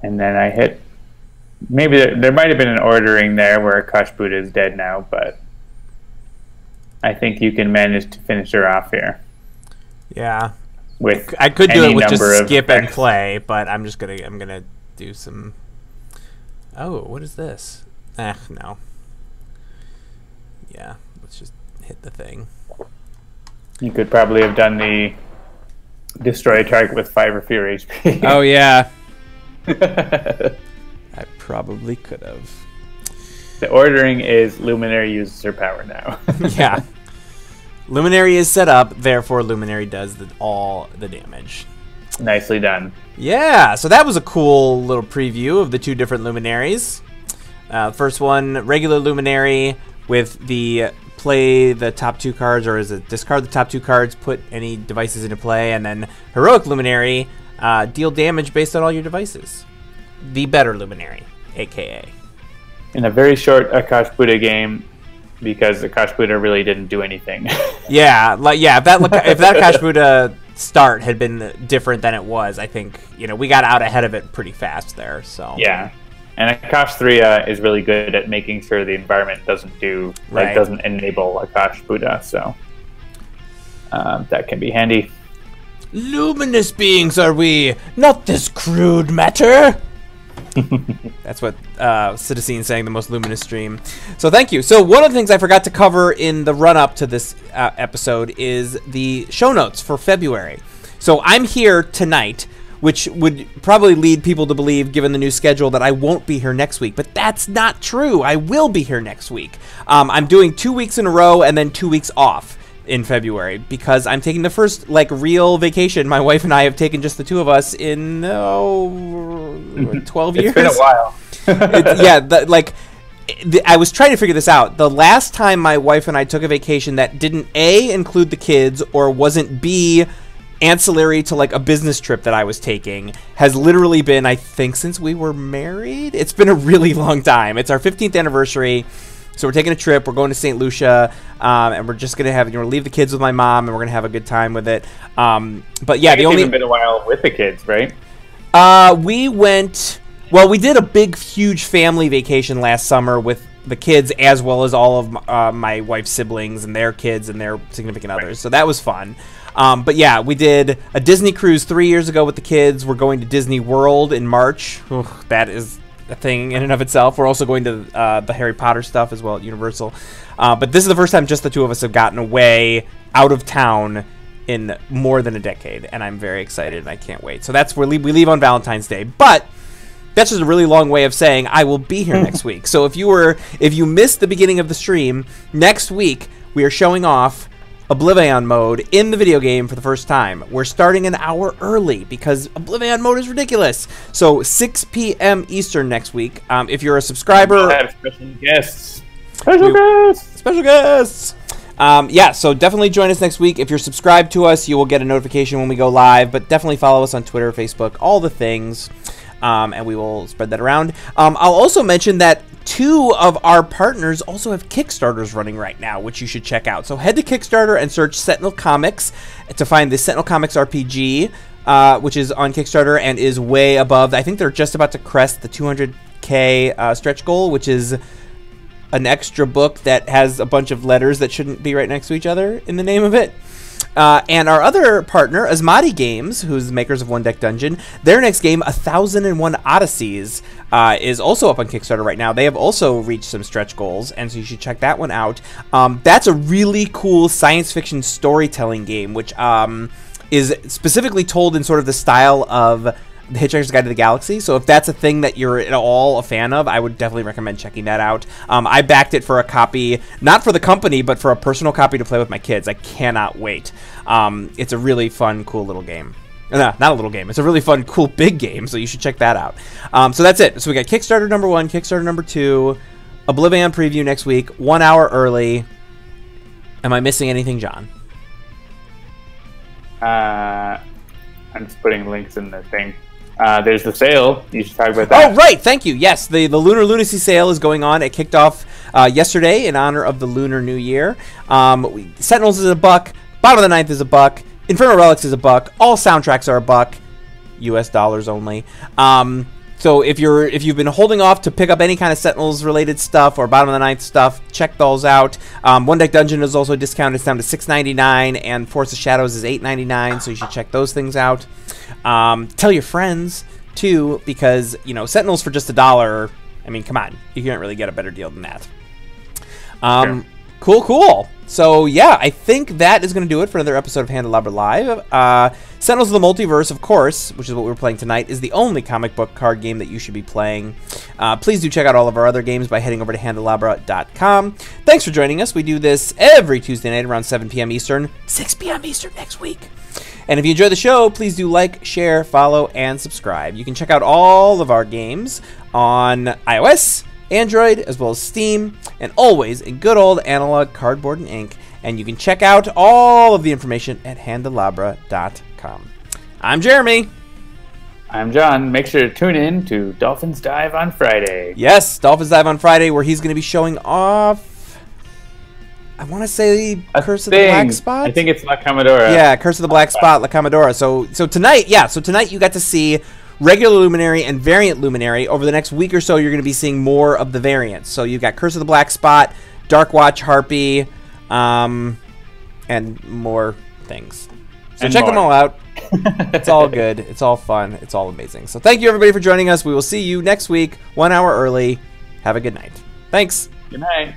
Speaker 2: And then I hit... Maybe there might have been an ordering there where Akash'Thriya is dead now, but I think you can manage to finish her off here.
Speaker 1: Yeah.
Speaker 2: With
Speaker 1: I could do it with just skip and play, but I'm gonna do some... Oh, what is this? No. Yeah, let's just hit the thing.
Speaker 2: You could probably have done the destroy a target with 5 or fewer HP.
Speaker 1: Oh yeah. I probably could have.
Speaker 2: The ordering is Luminary uses her power now.
Speaker 1: Yeah. Luminary is set up, therefore Luminary does all the damage.
Speaker 2: Nicely done.
Speaker 1: Yeah, so that was a cool little preview of the 2 different Luminaries. First one, regular Luminary with the play the top 2 cards, or is it discard the top 2 cards, put any devices into play, and then Heroic Luminary, deal damage based on all your devices. The better Luminary, aka.
Speaker 2: In a very short Akash'Thriya game, because Akash'Thriya really didn't do anything.
Speaker 1: Yeah, if that Akash'Thriya start had been different than it was, I think we got out ahead of it pretty fast there. So
Speaker 2: yeah, and Akash'Thriya is really good at making sure the environment doesn't doesn't enable Akash'Thriya, so that can be handy.
Speaker 1: Luminous beings are we, not this crude matter. That's what Citizen saying, the most luminous stream. So thank you. So one of the things I forgot to cover in the run-up to this episode is the show notes for February. So I'm here tonight, which would probably lead people to believe, given the new schedule, that I won't be here next week. But that's not true. I will be here next week. I'm doing 2 weeks in a row and then 2 weeks off in February, because I'm taking the first real vacation my wife and I have taken, just the two of us, in 12 years.
Speaker 2: It's been a while.
Speaker 1: I was trying to figure this out. The last time my wife and I took a vacation that didn't A, include the kids, or wasn't B, ancillary to a business trip that I was taking, has literally been, I think, since we were married. It's been a really long time. It's our 15th anniversary. So we're taking a trip. We're going to St. Lucia, and we're just gonna leave the kids with my mom, and we're gonna have a good time with it. But yeah,
Speaker 2: it's even been a while with the kids, right?
Speaker 1: We did a big, huge family vacation last summer with the kids, as well as all of my wife's siblings and their kids and their significant others. So that was fun. But yeah, we did a Disney cruise 3 years ago with the kids. We're going to Disney World in March. That is a thing in and of itself. We're also going to the Harry Potter stuff as well at Universal. But this is the first time just the two of us have gotten away out of town in more than a decade, and I'm very excited and I can't wait. So that's where we leave on Valentine's Day. But that's just a really long way of saying I will be here next week. So if you missed the beginning of the stream, next week we are showing off Oblivion mode in the video game for the first time. We're starting an hour early because Oblivion mode is ridiculous. So 6 p.m. Eastern next week. If you're a subscriber,
Speaker 2: we'll have special guests. Special guests.
Speaker 1: Yeah, so definitely join us next week. If you're subscribed to us, you will get a notification when we go live. But definitely follow us on Twitter, Facebook, all the things. And we will spread that around. I'll also mention that 2 of our partners also have Kickstarters running right now, which you should check out. So head to Kickstarter and search Sentinel Comics to find the Sentinel Comics RPG, which is on Kickstarter and is way above. I think they're just about to crest the 200K stretch goal, which is an extra book that has a bunch of letters that shouldn't be right next to each other in the name of it. And our other partner, Asmati Games, who's the makers of One Deck Dungeon, their next game, 1001 Odysseys, is also up on Kickstarter right now. They have also reached some stretch goals, and so you should check that one out. That's a really cool science fiction storytelling game, which is specifically told in sort of the style of The Hitchhiker's Guide to the Galaxy. So if that's a thing that you're at all a fan of, I would definitely recommend checking that out. I backed it for a copy, not for the company, but for a personal copy to play with my kids. I cannot wait. It's a really fun, cool little game. No, not a little game. It's a really fun, cool, big game, so you should check that out. So that's it. So we got Kickstarter number 1, Kickstarter number 2, Oblivion preview next week, 1 hour early. Am I missing anything, John?
Speaker 2: I'm just putting links in the thing. There's the sale. You should talk about that.
Speaker 1: Oh, right. Thank you. Yes, the Lunar Lunacy sale is going on. It kicked off yesterday in honor of the Lunar New Year. Sentinels is $1. Bottom of the Ninth is $1. Infernal Relics is $1. All soundtracks are $1. US dollars only. So if you've been holding off to pick up any kind of Sentinels related stuff or Bottom of the Ninth stuff, check those out. One Deck Dungeon is also discounted. It's down to $6.99, and Force of Shadows is $8.99. So you should check those things out. Tell your friends too, because Sentinels for just $1. I mean, come on, you can't really get a better deal than that.
Speaker 2: Sure.
Speaker 1: Cool. So yeah, I think that is going to do it for another episode of Handelabra Live. Sentinels of the Multiverse, of course, which is what we're playing tonight, is the only comic book card game that you should be playing. Please do check out all of our other games by heading over to Handelabra.com. Thanks for joining us. We do this every Tuesday night around 7 p.m. Eastern, 6 p.m. Eastern next week. And if you enjoy the show, please do like, share, follow, and subscribe. You can check out all of our games on iOS, Android, as well as Steam, and always in good old analog cardboard and ink. And you can check out all of the information at Handelabra.com. I'm Jeremy.
Speaker 2: I'm John. Make sure to tune in to Dolphins Dive on Friday.
Speaker 1: Yes, Dolphins Dive on Friday, where he's going to be showing off, I want to say, Curse of the Black Spot?
Speaker 2: I think it's La Comodora.
Speaker 1: Yeah, Curse of the Black Spot, La Comodora. So tonight, tonight you got to see regular Luminary and variant Luminary. Over the next week or so, you're going to be seeing more of the variants. So you've got Curse of the Black Spot, Dark Watch Harpy, and more things. So check them all out. It's all good. It's all fun. It's all amazing. So thank you, everybody, for joining us. We will see you next week, 1 hour early. Have a good night. Thanks.
Speaker 2: Good night.